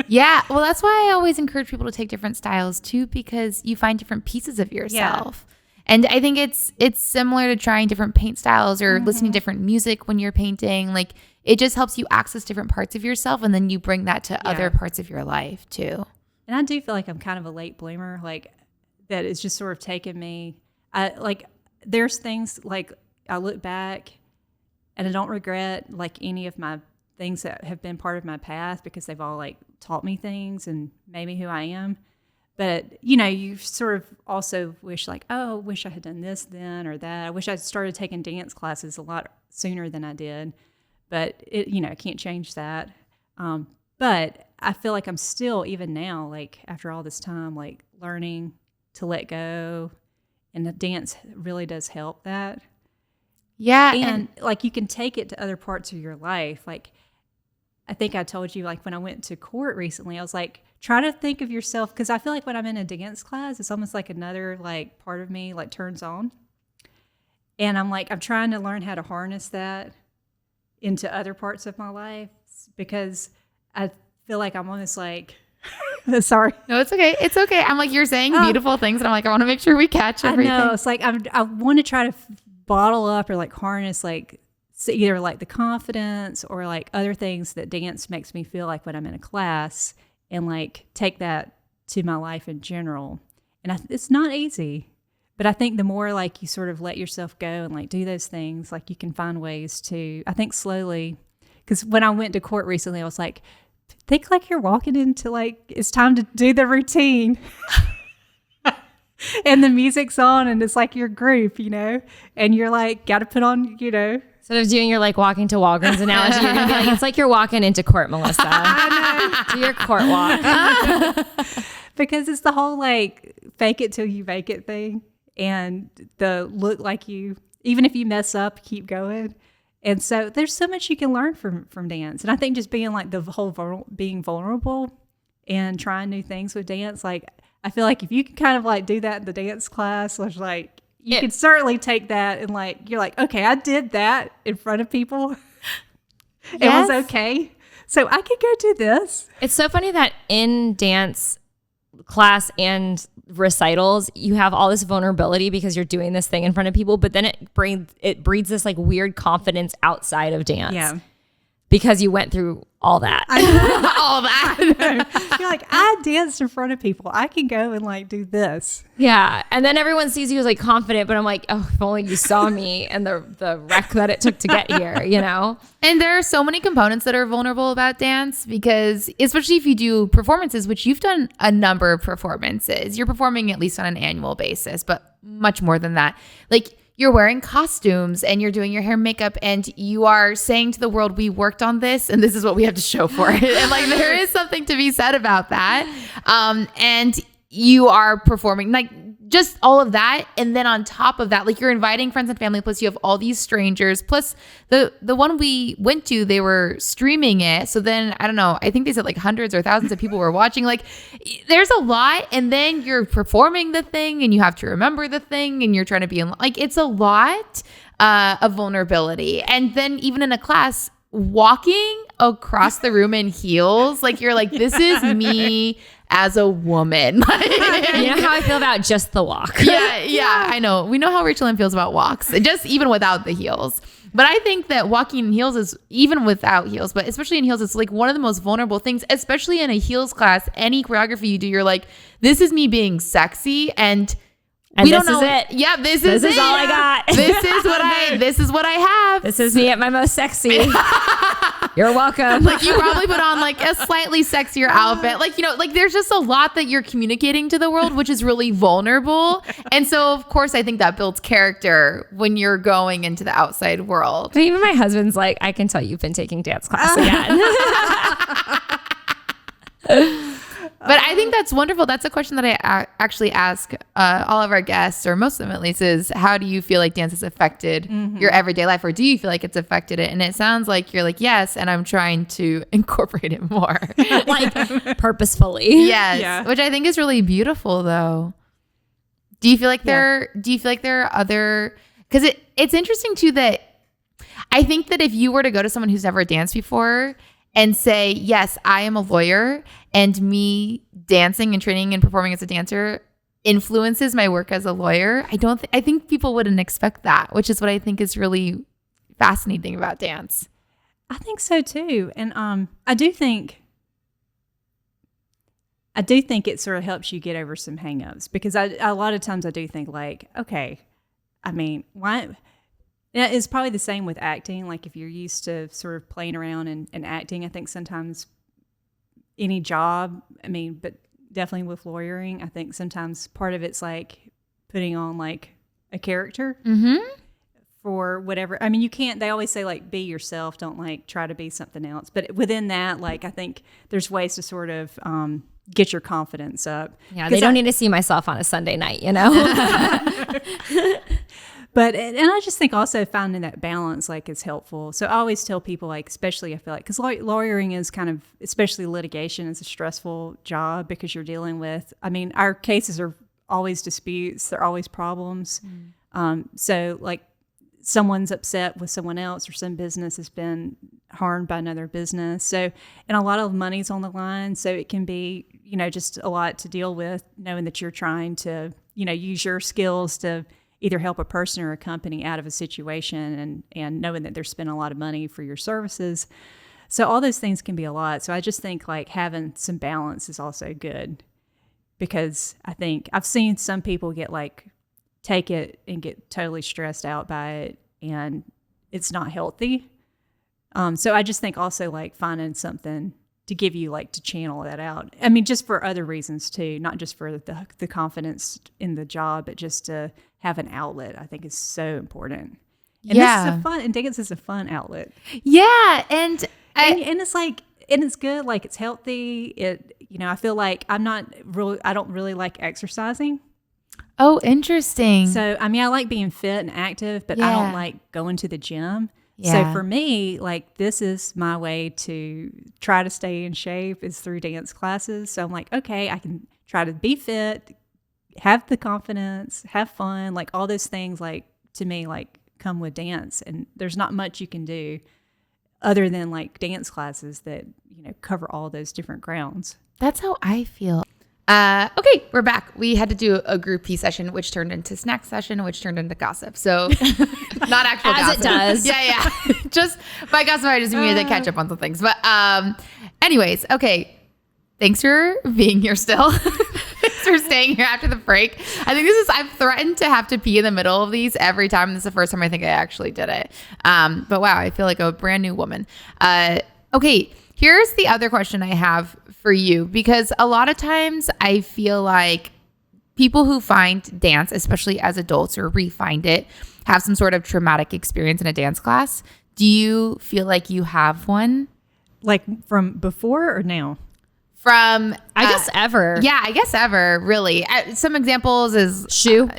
Yeah. Well, that's why I always encourage people to take different styles too, because you find different pieces of yourself. And I think it's similar to trying different paint styles or listening to different music when you're painting. Like it just helps you access different parts of yourself and then you bring that to other parts of your life too. And I do feel like I'm kind of a late bloomer, like that it's just sort of taken me. Like there's things like I look back and I don't regret like any of my things that have been part of my path because they've all like taught me things and made me who I am. But, you know, you sort of also wish like, oh, I wish I had done this then or that. I wish I started taking dance classes a lot sooner than I did. But, I can't change that. But I feel like I'm still, even now, like after all this time, like learning to let go. And the dance really does help that. Yeah. And like you can take it to other parts of your life. Like I think I told you, like when I went to court recently, I was like, try to think of yourself, because I feel like when I'm in a dance class, it's almost like another like part of me like turns on. And I'm trying to learn how to harness that into other parts of my life, because I feel like I'm almost like, sorry. No, it's okay. It's okay. I'm like, you're saying beautiful things, and I'm like, I want to make sure we catch everything. I know. It's like I want to try to bottle up or like harness like either like the confidence or like other things that dance makes me feel like when I'm in a class, and like take that to my life in general. And it's not easy, but I think the more like you sort of let yourself go and like do those things, like you can find ways to, I think slowly, because when I went to court recently, I was like, think like you're walking into like, it's time to do the routine. And the music's on and it's like your group, and you're like, got to put on, Instead of doing your like walking to Walgreens analogy, you're gonna be like, it's like you're walking into court, Melissa. Do your court walk. Because it's the whole like fake it till you make it thing, and the look like you, even if you mess up, keep going. And so there's so much you can learn from dance. And I think just being like the whole being vulnerable and trying new things with dance, like I feel like if you can kind of like do that in the dance class, which like you can certainly take that and like, you're like, okay, I did that in front of people. It was okay. So I could go do this. It's so funny that in dance class and recitals, you have all this vulnerability because you're doing this thing in front of people, but then it breeds this like weird confidence outside of dance. Yeah. Because you went through all that. All that. You're like, I danced in front of people. I can go and like do this. Yeah. And then everyone sees you as like confident, but I'm like, oh, if only you saw me and the wreck that it took to get here, And there are so many components that are vulnerable about dance, because especially if you do performances, which you've done a number of performances, you're performing at least on an annual basis, but much more than that. Like, you're wearing costumes and you're doing your hair and makeup, and you are saying to the world, we worked on this and this is what we have to show for it. And like, there is something to be said about that. And you are performing like just all of that. And then on top of that, like you're inviting friends and family, plus you have all these strangers, plus the one we went to, they were streaming it. So then, I don't know, I think they said like hundreds or thousands of people were watching. Like there's a lot. And then you're performing the thing and you have to remember the thing and you're trying to be in, like, it's a lot of vulnerability. And then even in a class, walking across the room in heels, like you're like, this is me as a woman. You know how I feel about just the walk. Yeah, I know. We know how Rachel Lynn feels about walks, just even without the heels. But I think that walking in heels is, even without heels, but especially in heels, it's like one of the most vulnerable things, especially in a heels class. Any choreography you do, you're like, this is me being sexy, and we don't know. Is it. Yeah, this is it. all I got. This is what I have. This is me at my most sexy. You're welcome. Like you probably put on like a slightly sexier outfit. Like, like there's just a lot that you're communicating to the world, which is really vulnerable. And so of course I think that builds character when you're going into the outside world. But even my husband's like, I can tell you've been taking dance class again. But I think that's wonderful. That's a question that I actually ask all of our guests, or most of them at least, is how do you feel like dance has affected your everyday life, or do you feel like it's affected it? And it sounds like you're like, yes, and I'm trying to incorporate it more. Like purposefully. Yes, yeah. Which I think is really beautiful though. Do you feel like there are other, because it's interesting too that I think that if you were to go to someone who's never danced before and say, yes, I am a lawyer and me dancing and training and performing as a dancer influences my work as a lawyer, I think people wouldn't expect that, which is what I think is really fascinating about dance. I think so too. And I do think it sort of helps you get over some hangups, because a lot of times I do think like, okay, I mean, why And it's probably the same with acting. Like if you're used to sort of playing around and acting, I think sometimes any job, I mean, but definitely with lawyering, I think sometimes part of it's like putting on like a character for whatever. I mean, you can't, they always say like be yourself, don't like try to be something else. But within that, like I think there's ways to sort of get your confidence up. Yeah, they don't need to see myself on a Sunday night, you know? But, and I just think also finding that balance, like, is helpful. So I always tell people, like, especially I feel like, because lawyering is kind of, especially litigation, is a stressful job because you're dealing with, I mean, our cases are always disputes. They're always problems. So, like, someone's upset with someone else or some business has been harmed by another business. So, and a lot of money's on the line. So it can be, you know, just a lot to deal with, knowing that you're trying to, you know, use your skills to either help a person or a company out of a situation and knowing that they're spending a lot of money for your services. So all those things can be a lot. So I just think like having some balance is also good, because I think I've seen some people get like, take it and get totally stressed out by it, and it's not healthy. So I just think also like finding something to give you like to channel that out. I mean, just for other reasons too, not just for the confidence in the job, but just to have an outlet, I think is so important. And this is a fun, and dance is a fun outlet. Yeah. And it's like, and it's good. Like it's healthy. It, you know, I feel like I don't really like exercising. Oh, interesting. So, I mean, I like being fit and active, but I don't like going to the gym. Yeah. So for me, like this is my way to try to stay in shape is through dance classes. So I'm like, okay, I can try to be fit, have the confidence, have fun, like all those things like to me like come with dance. And there's not much you can do other than like dance classes that, you know, cover all those different grounds. That's how I feel. Okay, we're back. We had to do a group P session, which turned into snack session, which turned into gossip. So not actual As gossip. it does. Yeah. Just by gossip, I just mean to catch up on some things. But anyways, okay. Thanks for being here still. Thanks for staying here after the break. I think I've threatened to have to pee in the middle of these every time. This is the first time I think I actually did it. But wow, I feel like a brand new woman. Okay, here's the other question I have for you, because a lot of times I feel like people who find dance, especially as adults, or refind it, have some sort of traumatic experience in a dance class. Do you feel like you have one? Like from before or now? From I guess ever. Yeah, I guess ever, really. Some examples is Shoe.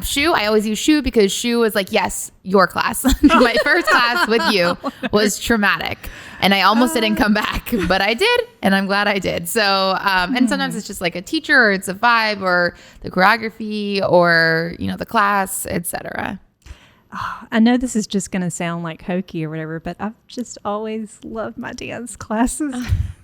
Shoe. I always use Shoe because Shoe is like, yes, your class. My first class with you was traumatic. And I almost didn't come back, but I did. And I'm glad I did. So, and sometimes it's just like a teacher, or it's a vibe, or the choreography, or, you know, the class, etc. I know this is just going to sound like hokey or whatever, but I've just always loved my dance classes.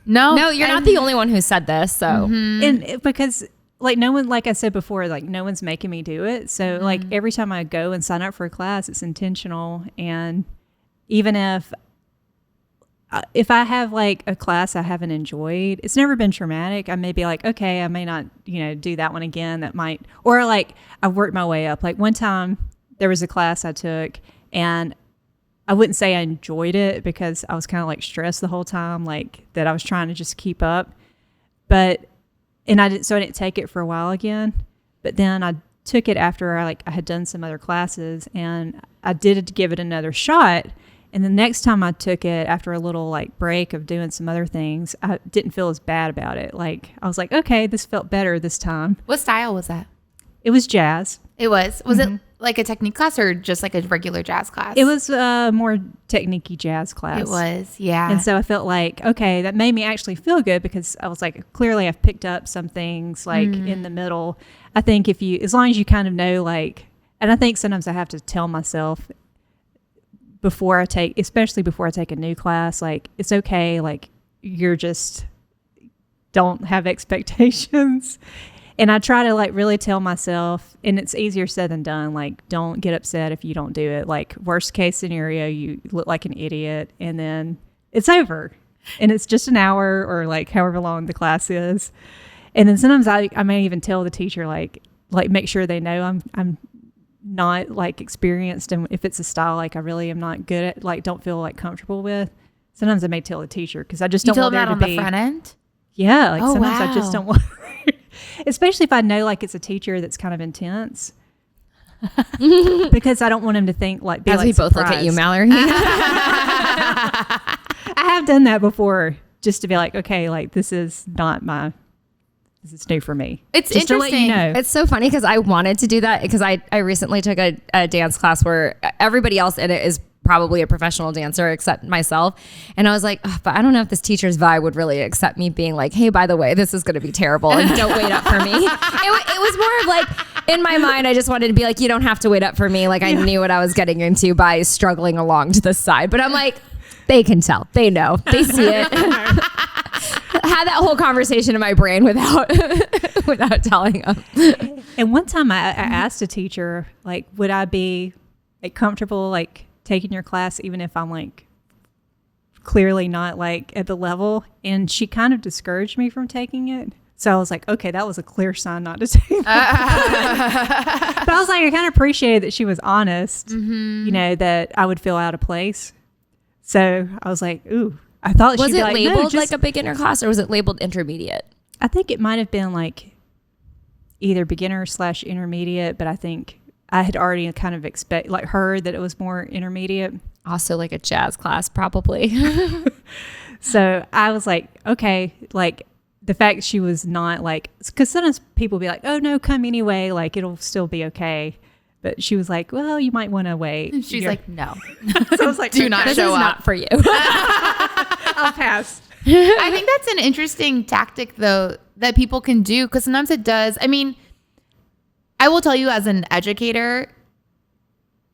No, you're not the only one who said this. So, and because like no one, like I said before, like no one's making me do it. So like every time I go and sign up for a class, it's intentional. And even if I have like a class I haven't enjoyed, it's never been traumatic. I may be like, okay, I may not, you know, do that one again. That might, or like I've worked my way up. Like one time there was a class I took, and I wouldn't say I enjoyed it because I was kind of like stressed the whole time, like that I was trying to just keep up. But, and I didn't take it for a while again. But then I took it after I had done some other classes, and I did give it another shot. And the next time I took it after a little like break of doing some other things, I didn't feel as bad about it. Like I was like, okay, this felt better this time. What style was that? It was jazz. It was. Was it like a technique class or just like a regular jazz class? It was a more technique-y jazz class. It was, yeah. And so I felt like, okay, that made me actually feel good, because I was like, clearly I've picked up some things like in the middle. I think as long as you kind of know, like, and I think sometimes I have to tell myself especially before I take a new class, like, it's okay. Like, you're just don't have expectations. And I try to like really tell myself, and it's easier said than done, like, don't get upset if you don't do it. Like, worst case scenario, you look like an idiot, and then it's over. And it's just an hour or like however long the class is. And then sometimes I may even tell the teacher, like make sure they know I'm not like experienced, and if it's a style like I really am not good at, like don't feel like comfortable with, sometimes I may tell the teacher because I just don't want there to be. You tell them that on the front end? Yeah, like sometimes I just don't want, especially if I know like it's a teacher that's kind of intense. Because I don't want him to think like be as like we both surprised. look at you, Mallory. I have done that before, just to be like, okay, like this is new for me. It's just interesting. To let you know. It's so funny because I wanted to do that because I recently took a dance class where everybody else in it is probably a professional dancer except myself. And I was like, but I don't know if this teacher's vibe would really accept me being like, hey, by the way, this is going to be terrible and don't wait up for me. It was more of like, in my mind, I just wanted to be like, you don't have to wait up for me. Like I knew what I was getting into by struggling along to the side. But I'm like, they can tell. They know. They see it. Had that whole conversation in my brain without telling them. And one time I asked a teacher, like, would I be like comfortable like taking your class even if I'm like clearly not like at the level? And she kind of discouraged me from taking it. So I was like, okay, that was a clear sign not to take it. But I was like, I kind of appreciated that she was honest, you know, that I would feel out of place. So I was like, ooh, I thought was she'd be it like, labeled no, like a beginner class or was it labeled intermediate? I think it might have been like either beginner / intermediate, but I think I had already kind of heard that it was more intermediate. Also like a jazz class, probably. So I was like, okay, like the fact she was not like, because sometimes people be like, oh no, come anyway, like it'll still be okay. But she was like, well, you might want to wait. She's like, no. So I was like, do not This show is up. not for you. I'll pass. I think that's an interesting tactic, though, that people can do because sometimes it does. I mean, I will tell you as an educator,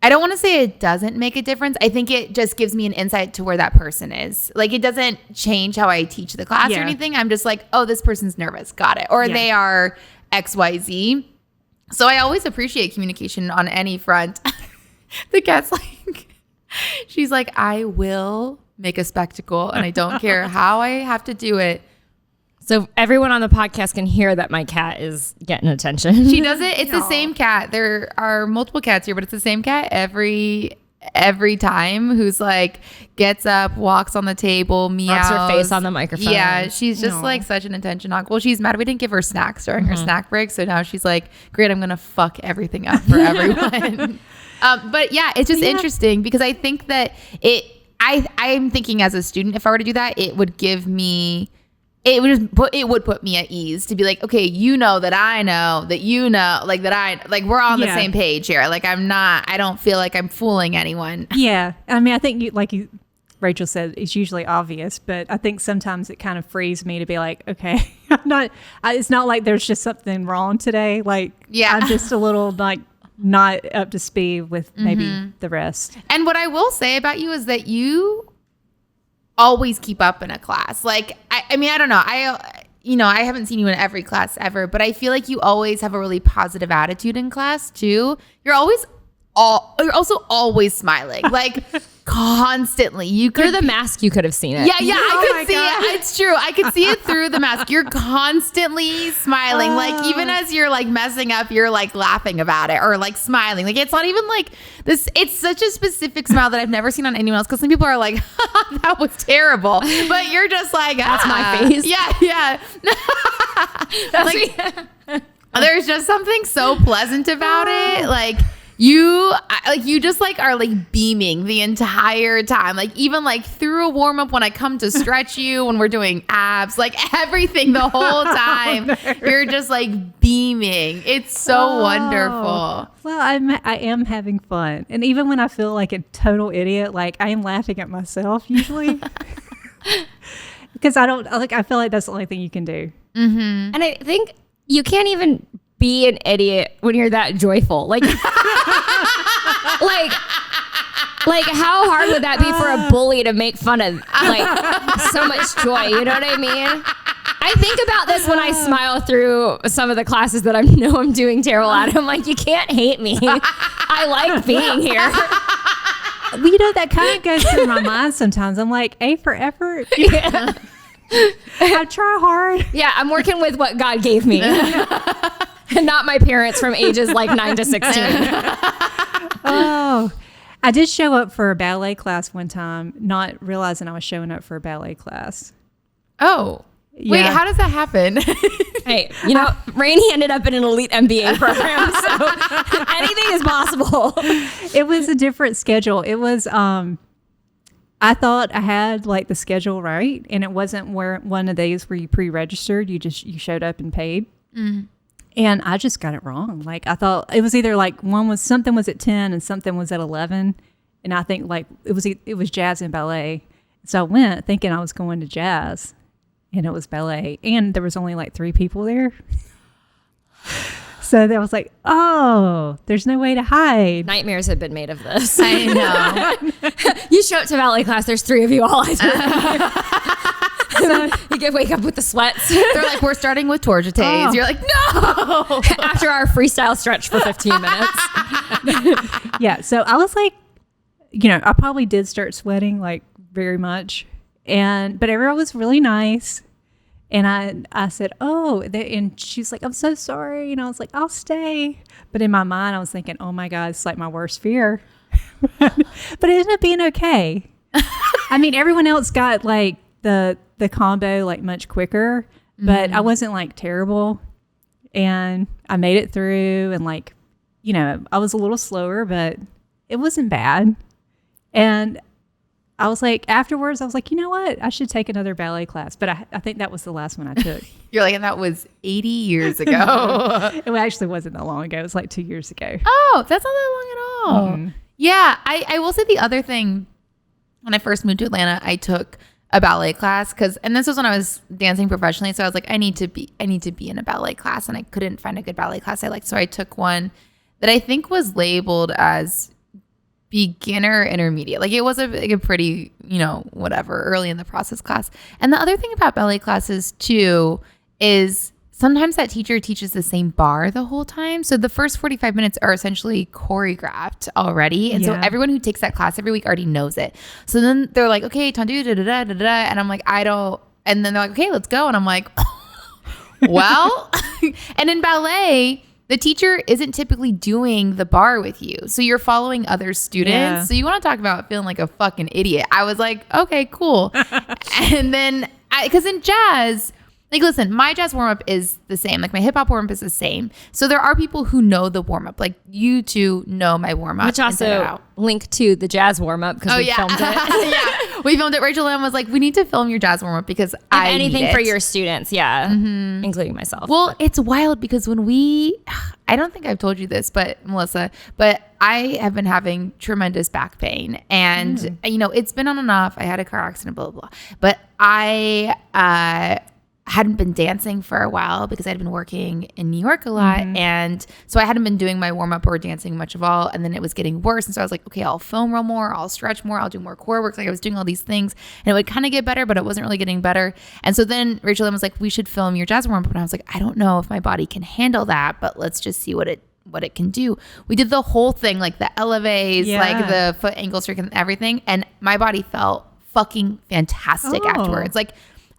I don't want to say it doesn't make a difference. I think it just gives me an insight to where that person is. Like, it doesn't change how I teach the class or anything. I'm just like, oh, this person's nervous. Got it. Or they are XYZ. So I always appreciate communication on any front. The cat's like, she's like, I will make a spectacle and I don't care how I have to do it. So everyone on the podcast can hear that my cat is getting attention. She does it. It's the same cat. There are multiple cats here, but it's the same cat every time, who's like gets up, walks on the table, meows. Rocks her face on the microphone. Yeah, she's just like such an attention hog. Well, she's mad we didn't give her snacks during her snack break, so now she's like, great, I'm gonna fuck everything up for everyone. But yeah, it's just interesting because I think that I'm thinking as a student, if I were to do that, it would give me, it would put me at ease to be like, okay, you know that I know that you know, like that we're on the same page here. Like I don't feel like I'm fooling anyone. Yeah. I mean, I think Rachel said, it's usually obvious, but I think sometimes it kind of frees me to be like, okay, it's not like there's just something wrong today. Like, I'm just a little like not up to speed with maybe the rest. And what I will say about you is that you always keep up in a class. Like, I mean, I don't know. I haven't seen you in every class ever, but I feel like you always have a really positive attitude in class too. You're also always smiling, like constantly. You're the mask. You could have seen it. Yeah, I could see it. It's true. I could see it through the mask. You're constantly smiling. Like even as you're like messing up, you're like laughing about it or like smiling. Like it's not even like this. It's such a specific smile that I've never seen on anyone else. Because some people are like, that was terrible, but you're just like, that's my face. Yeah. Like, there's just something so pleasant about it. Like. You just like are like beaming the entire time. Like even like through a warm up when I come to stretch you, when we're doing abs, like everything the whole time, you're just like beaming. It's so wonderful. Well, I am having fun. And even when I feel like a total idiot, like I am laughing at myself usually because I feel like that's the only thing you can do. Mm-hmm. And I think you can't even be an idiot when you're that joyful. Like like how hard would that be for a bully to make fun of like so much joy? You know what I mean? I think about this when I smile through some of the classes that I know I'm doing terrible at. I'm like, you can't hate me. I like being here. Well, you know, that kind of goes through my mind sometimes. I'm like, A for effort. I try hard. Yeah, I'm working with what God gave me. And not my parents from ages like 9 to 16. Oh, I did show up for a ballet class one time, not realizing I was showing up for a ballet class. Oh, wait, Yeah. how does that happen? Hey, you know, Rainey ended up in an elite MBA program, so anything is possible. It was a different schedule. It was, I thought I had like the schedule right, and it wasn't where one of these where you pre-registered. You showed up and paid. And I just got it wrong. Like I thought it was either like something was at 10 and something was at 11. And I think like it was jazz and ballet. So I went thinking I was going to jazz, and it was ballet. And there was only like 3 people there. So I was like, oh, there's no way to hide. Nightmares have been made of this. I know. You show up to ballet class, there's 3 of you all. So you can wake up with the sweats. They're like, we're starting with torgetes. Oh. You're like, no. After our freestyle stretch for 15 minutes. Yeah. So I was like, I probably did start sweating like very much. But everyone was really nice. And I said, and she's like, I'm so sorry. And I was like, I'll stay. But in my mind, I was thinking, oh my God, it's like my worst fear. But it ended up being okay. I mean, everyone else got like the combo like much quicker, but I wasn't like terrible. And I made it through, and like, I was a little slower, but it wasn't bad. And I was like, afterwards, I was like, you know what? I should take another ballet class. But I think that was the last one I took. You're like, and that was 80 years ago. It actually wasn't that long ago. It was like 2 years ago. Oh, that's not that long at all. Yeah. I will say the other thing, when I first moved to Atlanta, I took a ballet class and this was when I was dancing professionally. So I was like, I need to be in a ballet class, and I couldn't find a good ballet class I liked. So I took one that I think was labeled as beginner intermediate. Like it was a pretty, whatever, early in the process class. And the other thing about ballet classes too is sometimes that teacher teaches the same bar the whole time. So the first 45 minutes are essentially choreographed already. And so everyone who takes that class every week already knows it. So then they're like, okay, tendu, da, da, da, da, da. And I'm like, I don't. And then they're like, okay, let's go. And I'm like, well, and in ballet, the teacher isn't typically doing the bar with you. So you're following other students. Yeah. So you want to talk about feeling like a fucking idiot. I was like, okay, cool. And then, because in jazz, like, listen, my jazz warm-up is the same. Like, my hip-hop warm-up is the same. So there are people who know the warm-up. Like, you two know my warm-up. Which also linked to the jazz warm-up because we filmed it. Yeah, we filmed it. Rachel Ann was like, we need to film your jazz warm-up because I need anything it. for your students, including myself. Well, it's wild because when I don't think I've told you this, but Melissa, I have been having tremendous back pain, and it's been on and off. I had a car accident, blah, blah, blah. But I hadn't been dancing for a while because I'd been working in New York a lot. And so I hadn't been doing my warm up or dancing much of all. And then it was getting worse. And so I was like, okay, I'll foam roll more. I'll stretch more. I'll do more core work. Like I was doing all these things and it would kind of get better, but it wasn't really getting better. And so then Rachel Ann was like, we should film your jazz warm up. And I was like, I don't know if my body can handle that, but let's just see what it can do. We did the whole thing, like the elevates, like the foot ankle streak and everything. And my body felt fucking fantastic afterwards. Like,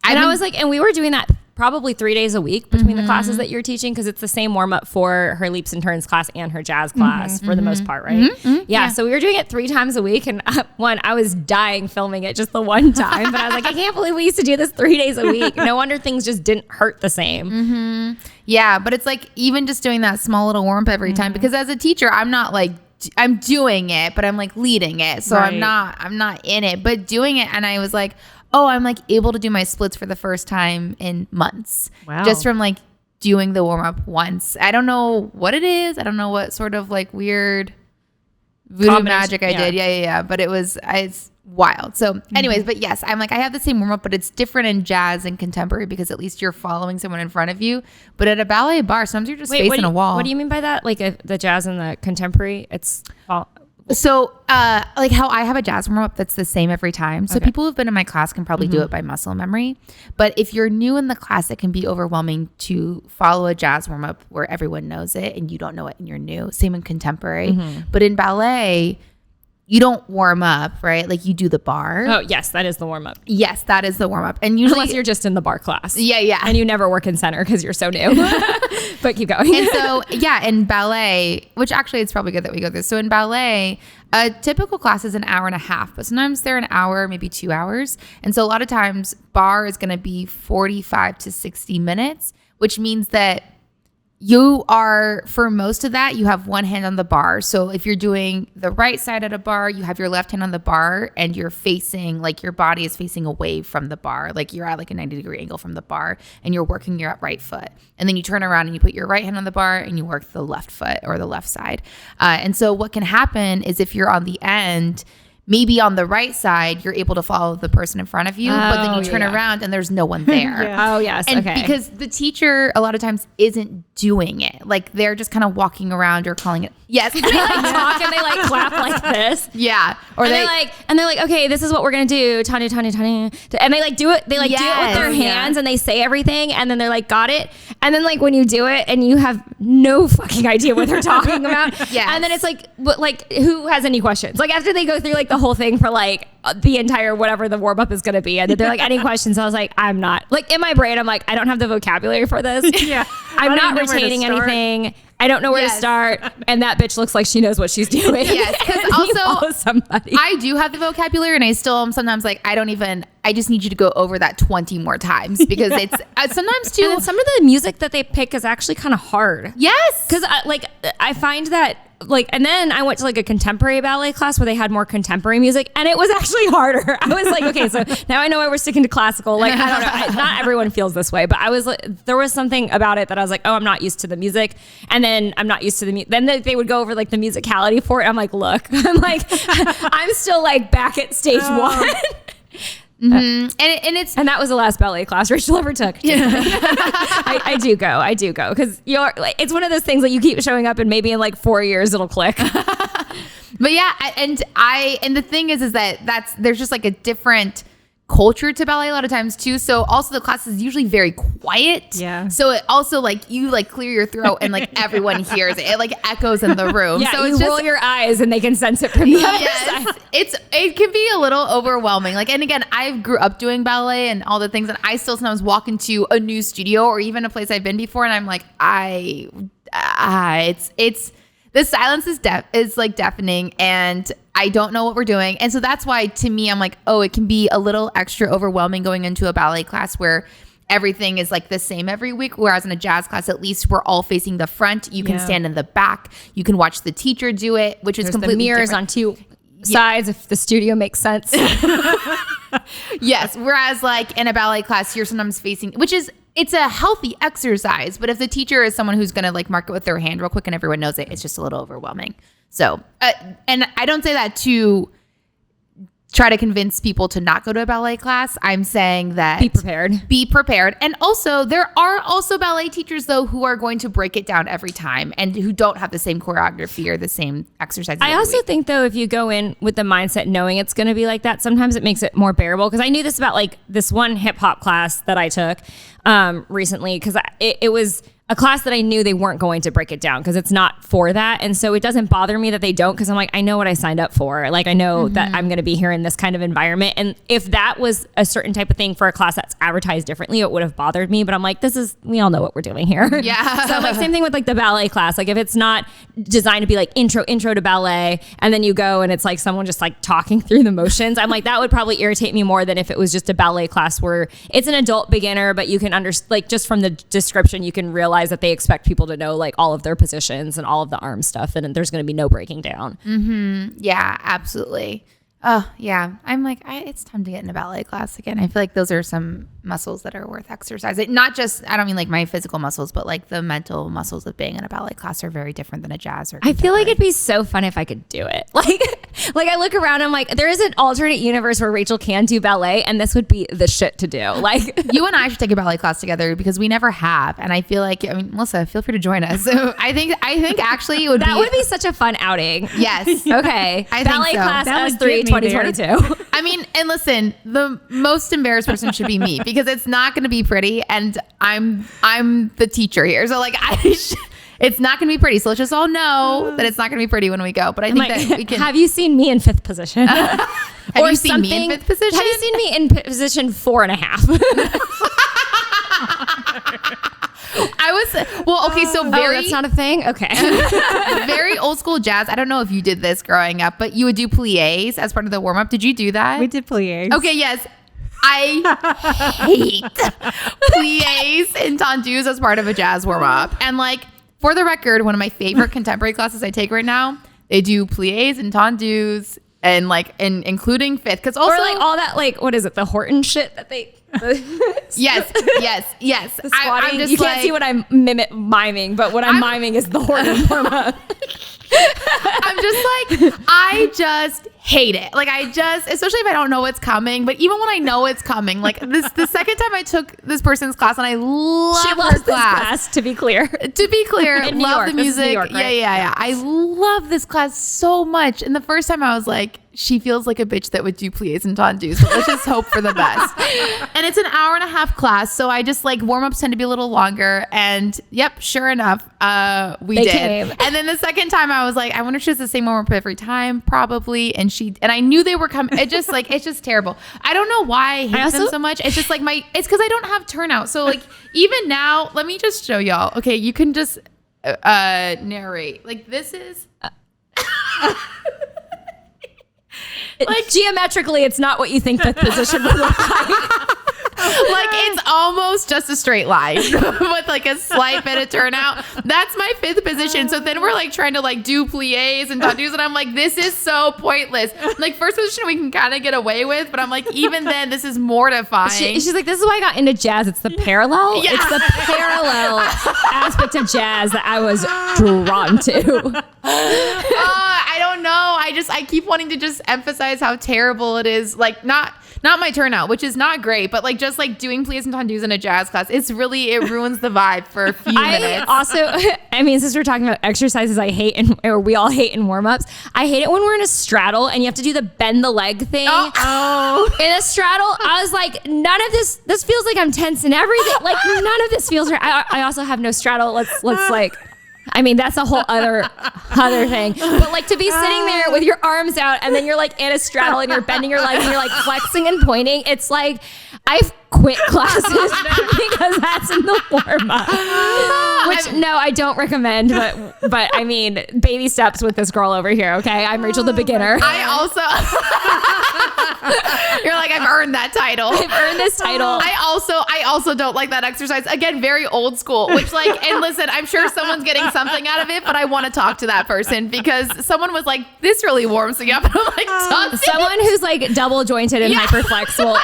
I was like, and we were doing that probably 3 days a week between the classes that you're teaching, because it's the same warm up for her leaps and turns class and her jazz class for the most part, right? Yeah. So we were doing it 3 times a week, and I was dying filming it just the one time, but I was like, I can't believe we used to do this 3 days a week. No wonder things just didn't hurt the same. Yeah, but it's like even just doing that small little warm up every time, because as a teacher, I'm not like, I'm doing it, but I'm like leading it. So I'm not in it, but doing it. And I was like, oh, I'm like able to do my splits for the first time in months. Wow. Just from like doing the warm up once. I don't know what it is. I don't know what sort of like weird voodoo magic I did. Yeah. But it's wild. So anyways, but yes, I'm like, I have the same warm up, but it's different in jazz and contemporary because at least you're following someone in front of you. But at a ballet bar, sometimes you're just facing a wall. What do you mean by that? Like the jazz and the contemporary? So like how I have a jazz warm up that's the same every time. So people who've been in my class can probably do it by muscle memory. But if you're new in the class, it can be overwhelming to follow a jazz warm up where everyone knows it and you don't know it and you're new. Same in contemporary. But in ballet, you don't warm up, right? Like you do the bar. Oh, yes, that is the warm up. Yes, that is the warm up. And usually Unless you're just in the bar class. Yeah. And you never work in center because you're so new. But keep going. And so, in ballet, which actually it's probably good that we go this. So in ballet, a typical class is an hour and a half, but sometimes they're an hour, maybe 2 hours. And so a lot of times bar is going to be 45 to 60 minutes, which means that you are, for most of that, you have one hand on the bar. So if you're doing the right side at a bar, you have your left hand on the bar and you're facing, like your body is facing away from the bar. Like you're at like a 90-degree angle from the bar and you're working your right foot. And then you turn around and you put your right hand on the bar and you work the left foot or the left side. And so what can happen is if you're on the end, maybe on the right side, you're able to follow the person in front of you, but then you turn around and there's no one there. Oh, yes. And okay. because the teacher a lot of times isn't doing it. Like they're just kind of walking around or calling it. Yes. They like talk and they like clap like this. Yeah. Or they're like, okay, this is what we're going to do. Tanya. And they like do it. They like do it with their hands and they say everything. And then they're like, got it. And then like when you do it and you have no fucking idea what they're talking about. Yes. And then it's like, who has any questions? Like after they go through like the whole thing for like the entire whatever the warm up is going to be. And they're like, any questions? I was like, I'm not. Like in my brain, I'm like, I don't have the vocabulary for this. Yeah. I'm not retaining anything. I don't know where to start. And that bitch looks like she knows what she's doing. Yes. Because also, somebody. I do have the vocabulary and I still am sometimes like, I just need you to go over that 20 more times because it's sometimes too. And some of the music that they pick is actually kind of hard. Yes. Because I find that and then I went to like a contemporary ballet class where they had more contemporary music and it was actually harder. I was like, okay, so now I know why we're sticking to classical. Like, I don't know. Not everyone feels this way, but I was like, there was something about it that I was like, oh, I'm not used to the music. And then I'm not used to the music. Then they would go over like the musicality for it. I'm like, look, I'm still like back at stage one. Mm-hmm. And that was the last ballet class Rachel ever took. I do go because it's one of those things that you keep showing up and maybe in like 4 years it'll click. But yeah, and the thing is that there's just like a different culture to ballet a lot of times too. So also the class is usually very quiet. Yeah. So it also like you like clear your throat and like everyone hears it. It like echoes in the room. Yeah, so you it's roll your eyes and they can sense it from the other side. It can be a little overwhelming. Like, and again, I grew up doing ballet and all the things, and I still sometimes walk into a new studio or even a place I've been before, and I'm like, it's the silence is like deafening, and I don't know what we're doing. And so that's why to me, I'm like, oh, it can be a little extra overwhelming going into a ballet class where everything is like the same every week. Whereas in a jazz class, at least we're all facing the front. You can stand in the back. You can watch the teacher do it, which is completely the mirrors different. on two sides if the studio makes sense. Yes. Whereas like in a ballet class, you're sometimes facing, it's a healthy exercise. But if the teacher is someone who's going to like mark it with their hand real quick and everyone knows it, it's just a little overwhelming. So, and I don't say that to try to convince people to not go to a ballet class. I'm saying that be prepared. And also there are also ballet teachers though, who are going to break it down every time and who don't have the same choreography or the same exercises. I also think though, if you go in with the mindset knowing it's going to be like that, sometimes it makes it more bearable. Cause I knew this about like this one hip hop class that I took recently. Cause it was a class that I knew they weren't going to break it down because it's not for that. And so it doesn't bother me that they don't, because I'm like, I know what I signed up for. Like, I know that I'm going to be here in this kind of environment. And if that was a certain type of thing for a class that's advertised differently, it would have bothered me. But I'm like, we all know what we're doing here. Yeah. So like same thing with like the ballet class. Like if it's not designed to be like intro to ballet, and then you go and it's like someone just like talking through the motions, I'm like, that would probably irritate me more than if it was just a ballet class where it's an adult beginner, but you can like just from the description, you can realize that they expect people to know like all of their positions and all of the arm stuff, and there's going to be no breaking down. Mm-hmm. Yeah, absolutely. Oh yeah. I'm like, it's time to get in a ballet class again. I feel like those are some muscles that are worth exercising. Not just, I don't mean like my physical muscles, but like the mental muscles of being in a ballet class are very different than a jazz or I feel like it'd be so fun if I could do it. Like I look around, I'm like, there is an alternate universe where Rachel can do ballet, and this would be the shit to do. Like you and I should take a ballet class together because we never have. And I feel like, I mean, Melissa, feel free to join us. So I think actually it would that would be such a fun outing. Yes. Okay. Ballet class S3 2022. I mean, and listen, the most embarrassed person should be me because it's not going to be pretty, and I'm the teacher here. So like it's It's not going to be pretty. So let's just all know that it's not going to be pretty when we go. But I think that we can. Have you seen me in 5th position? Have you seen me in 5th position? Have you seen me in position 4.5? So very, that's not a thing? Okay. very old school jazz. I don't know if you did this growing up, but you would do pliés as part of the warm up. Did you do that? We did pliés. Okay, yes. I hate pliés and tendus as part of a jazz warm up. And like, for the record, one of my favorite contemporary classes I take right now, they do pliés and tendus and like, and including 5th. Cause also or like all that, like, what is it? The Horton shit that they... yes. The squatting. You can't see what I'm miming, but what I'm miming is the Horton warm-up. I'm just like, I just hate it. Like especially if I don't know what's coming, but even when I know it's coming, like the second time I took this person's class and I love this class. To be clear, love York. the music. York, right? Yeah. I love this class so much. And the first time I was like, she feels like a bitch that would do pliés and tendus, but let's just hope for the best. And it's an 1.5-hour class. So I just like warm-ups tend to be a little longer. And yep, sure enough, we did. Came. And then the second time I was like, I wonder if she has the same warm-up every time, probably. And I knew they were coming. It's just terrible. I don't know why I hate them so much. It's just like it's because I don't have turnout. So like even now, let me just show y'all. Okay, you can just narrate. Like this is... like geometrically, it's not what you think the position would look like. Like it's almost just a straight line with like a slight bit of turnout. That's my 5th position. So then we're like trying to like do pliés and tendus, and I'm like, this is so pointless. Like 1st position we can kind of get away with, but I'm like, even then this is mortifying. She's like, this is why I got into jazz. It's the parallel. Yeah. It's the parallel aspect of jazz that I was drawn to. I don't know. I keep wanting to just emphasize how terrible it is. Like not my turnout, which is not great, but like just like doing pliés and tendus in a jazz class, it ruins the vibe for a few minutes. Since we're talking about exercises I hate or we all hate in warm-ups, I hate it when we're in a straddle and you have to do the bend the leg thing. Oh. In a straddle, I was like, none of this feels like I'm tense and everything. Like none of this feels right. I also have no straddle. Let's like... I mean, that's a whole other thing. But like to be sitting there with your arms out and then you're like in a straddle and you're bending your legs and you're like flexing and pointing. It's like I've quit classes because that's in the warm-up. Which no, I don't recommend. But I mean, baby steps with this girl over here. Okay, I'm Rachel the beginner. You're like, I've earned that title. I've earned this title. I also don't like that exercise. Again, very old school, which like, and listen, I'm sure someone's getting something out of it, but I want to talk to that person because someone was like, this really warms me up. And I'm like, someone who's like double jointed and hyperflexible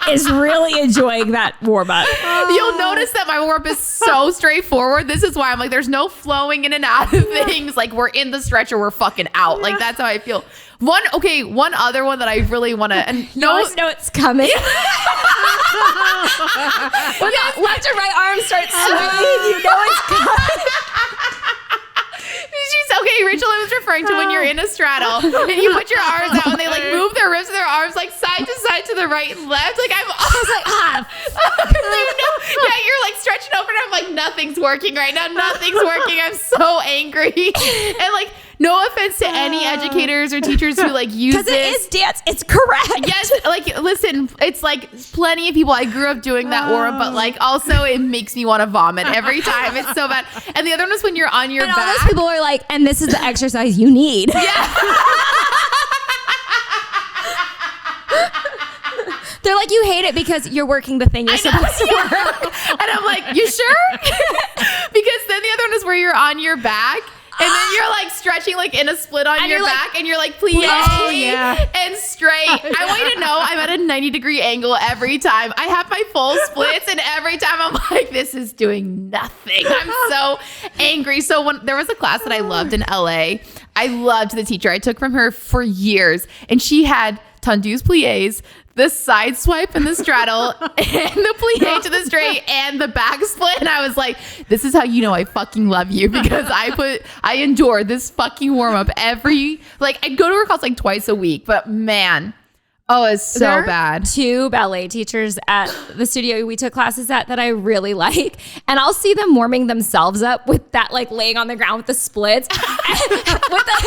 is really enjoying that warm up. You'll notice that my warm up is so straightforward. This is why I'm like, there's no flowing in and out of things. Like we're in the stretch or we're fucking out. Like that's how I feel. One other one that I really want to, and you always know it's coming. When that left or right arm starts swinging, you know it's coming. Rachel, I was referring to when you're in a straddle and you put your arms out and they like move their wrists and their arms like side to side to the right and left. Like I was like, yeah, you're like stretching over and I'm like, nothing's working right now. Nothing's working. I'm so angry. And like, no offense to any educators or teachers who like use this. Because it is dance. It's correct. Yes. Like, listen, it's like plenty of people. I grew up doing that warm, but like also it makes me want to vomit every time. It's so bad. And the other one is when you're on your back. And all those people are like, and this is the exercise you need. Yeah. They're like, you hate it because you're working the thing you're supposed to work. And I'm like, you sure? Because then the other one is where you're on your back. And then you're like stretching like in a split on your back and you're like plie and straight. I want you to know I'm at a 90-degree angle every time. I have my full splits and every time I'm like, this is doing nothing. I'm so angry. So when there was a class that I loved in LA, I loved the teacher. I took from her for years and she had tendus pliés, the side swipe and the straddle and the plie to the straight and the back split. And I was like, this is how you know I fucking love you because I endure this fucking warm up I'd go to her class like twice a week, but man, Oh, it's so There are bad. 2 ballet teachers at the studio we took classes at that I really like. And I'll see them warming themselves up with that, like laying on the ground with the splits, with the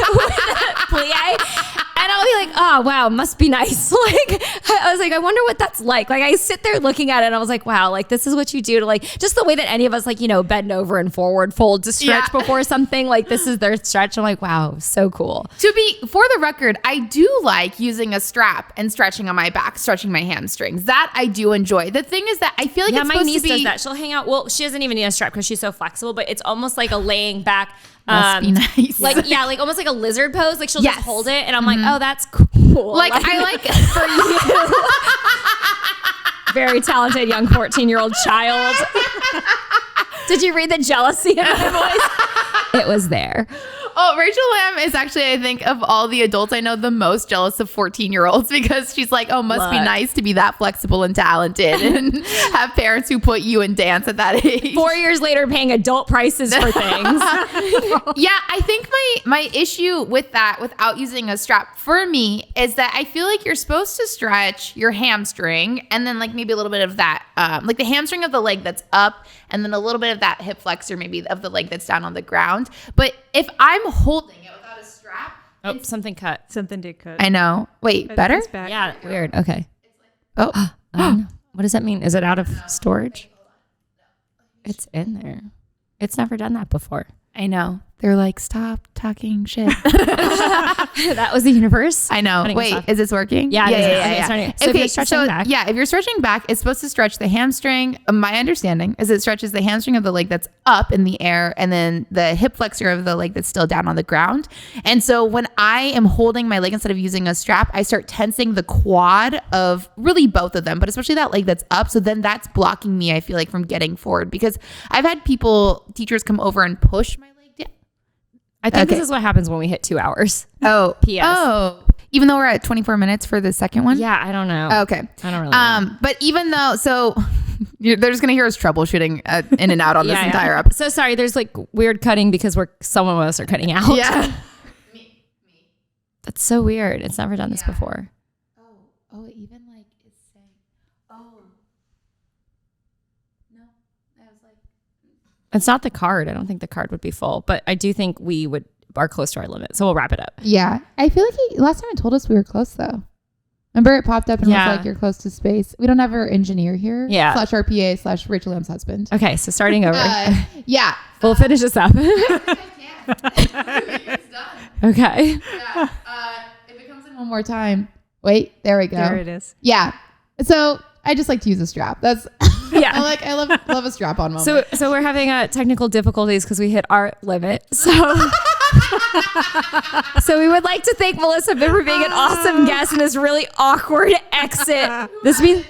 plie. And I'll be like, oh, wow, must be nice. Like, I was like, I wonder what that's like. Like, I sit there looking at it and I was like, wow, like, this is what you do to, like, just the way that any of us, like, you know, bend over and forward fold to stretch before something. Like, this is their stretch. I'm like, wow, so cool. For the record, I do like using a strap and stretching on my back, stretching my hamstrings. That I do enjoy. The thing is that I feel like it's my supposed niece to be, does that. She'll hang out. Well, she doesn't even need a strap because she's so flexible, but it's almost like a laying back. Must be nice. Like, yeah, like almost like a lizard pose. Like she'll just hold it. And I'm like, oh, that's cool. Like I like for you. Very talented young 14-year-old child. Did you read the jealousy in my voice? It was there. Oh, Rachel Lamb is actually, I think, of all the adults I know, the most jealous of 14-year-olds because she's like, oh, must be nice to be that flexible and talented and have parents who put you in dance at that age. 4 years later, paying adult prices for things. Yeah, I think my issue with that, without using a strap for me, is that I feel like you're supposed to stretch your hamstring and then like maybe a little bit of that, like the hamstring of the leg that's up and then a little bit of that hip flexor maybe of the leg that's down on the ground. But if I'm holding it without a strap. Oh, something cut. Something did cut. I know. Wait, better? It's back. Yeah, weird. Okay. Oh, What does that mean? Is it out of storage? It's in there. It's never done that before. I know. They're like, stop talking shit. That was the universe. I know. Cutting us Wait, off. is this working? Yeah, it is. Okay, it's starting. So if you're stretching back. Yeah, if you're stretching back, it's supposed to stretch the hamstring. My understanding is it stretches the hamstring of the leg that's up in the air and then the hip flexor of the leg that's still down on the ground. And so when I am holding my leg instead of using a strap, I start tensing the quad of really both of them, but especially that leg that's up. So then that's blocking me, I feel like, from getting forward because I've had teachers come over and push my leg down. I think this is what happens when we hit 2 hours. Oh, P.S. Oh, even though we're at 24 minutes for the second one? Yeah, I don't know. Okay. I don't really know. But even though, so they're just going to hear us troubleshooting in and out on this entire episode. So sorry, there's like weird cutting because some of us are cutting out. Yeah. Me. That's so weird. It's never done this before. Oh, even like it's saying, oh. No, I was like. It's not the card. I don't think the card would be full, but I do think we are close to our limit. So we'll wrap it up. Yeah. I feel like last time it told us we were close though. Remember it popped up and was like, you're close to space. We don't have our engineer here. Yeah. /RPA/ Rachel Lamb's husband. Okay. So starting over. Yeah. We'll finish this up. It's done. Okay. Yeah. If it comes in one more time. Wait, there we go. There it is. Yeah. So I just like to use a strap. That's Yeah. I love a strap on moment. So we're having technical difficulties because we hit our limit. So so we would like to thank Melissa for being an awesome guest in this really awkward exit. This means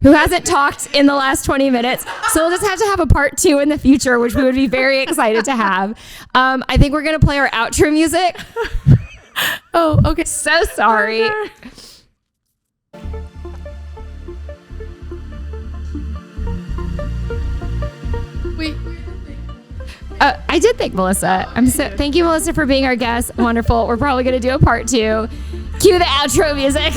who hasn't talked in the last 20 minutes. So we'll just have to have a part 2 in the future, which we would be very excited to have. I think we're going to play our outro music. Oh, okay. So sorry. Wait. I did thank Melissa. Thank you, Melissa, for being our guest. Wonderful. We're probably going to do a part 2. Cue the outro music.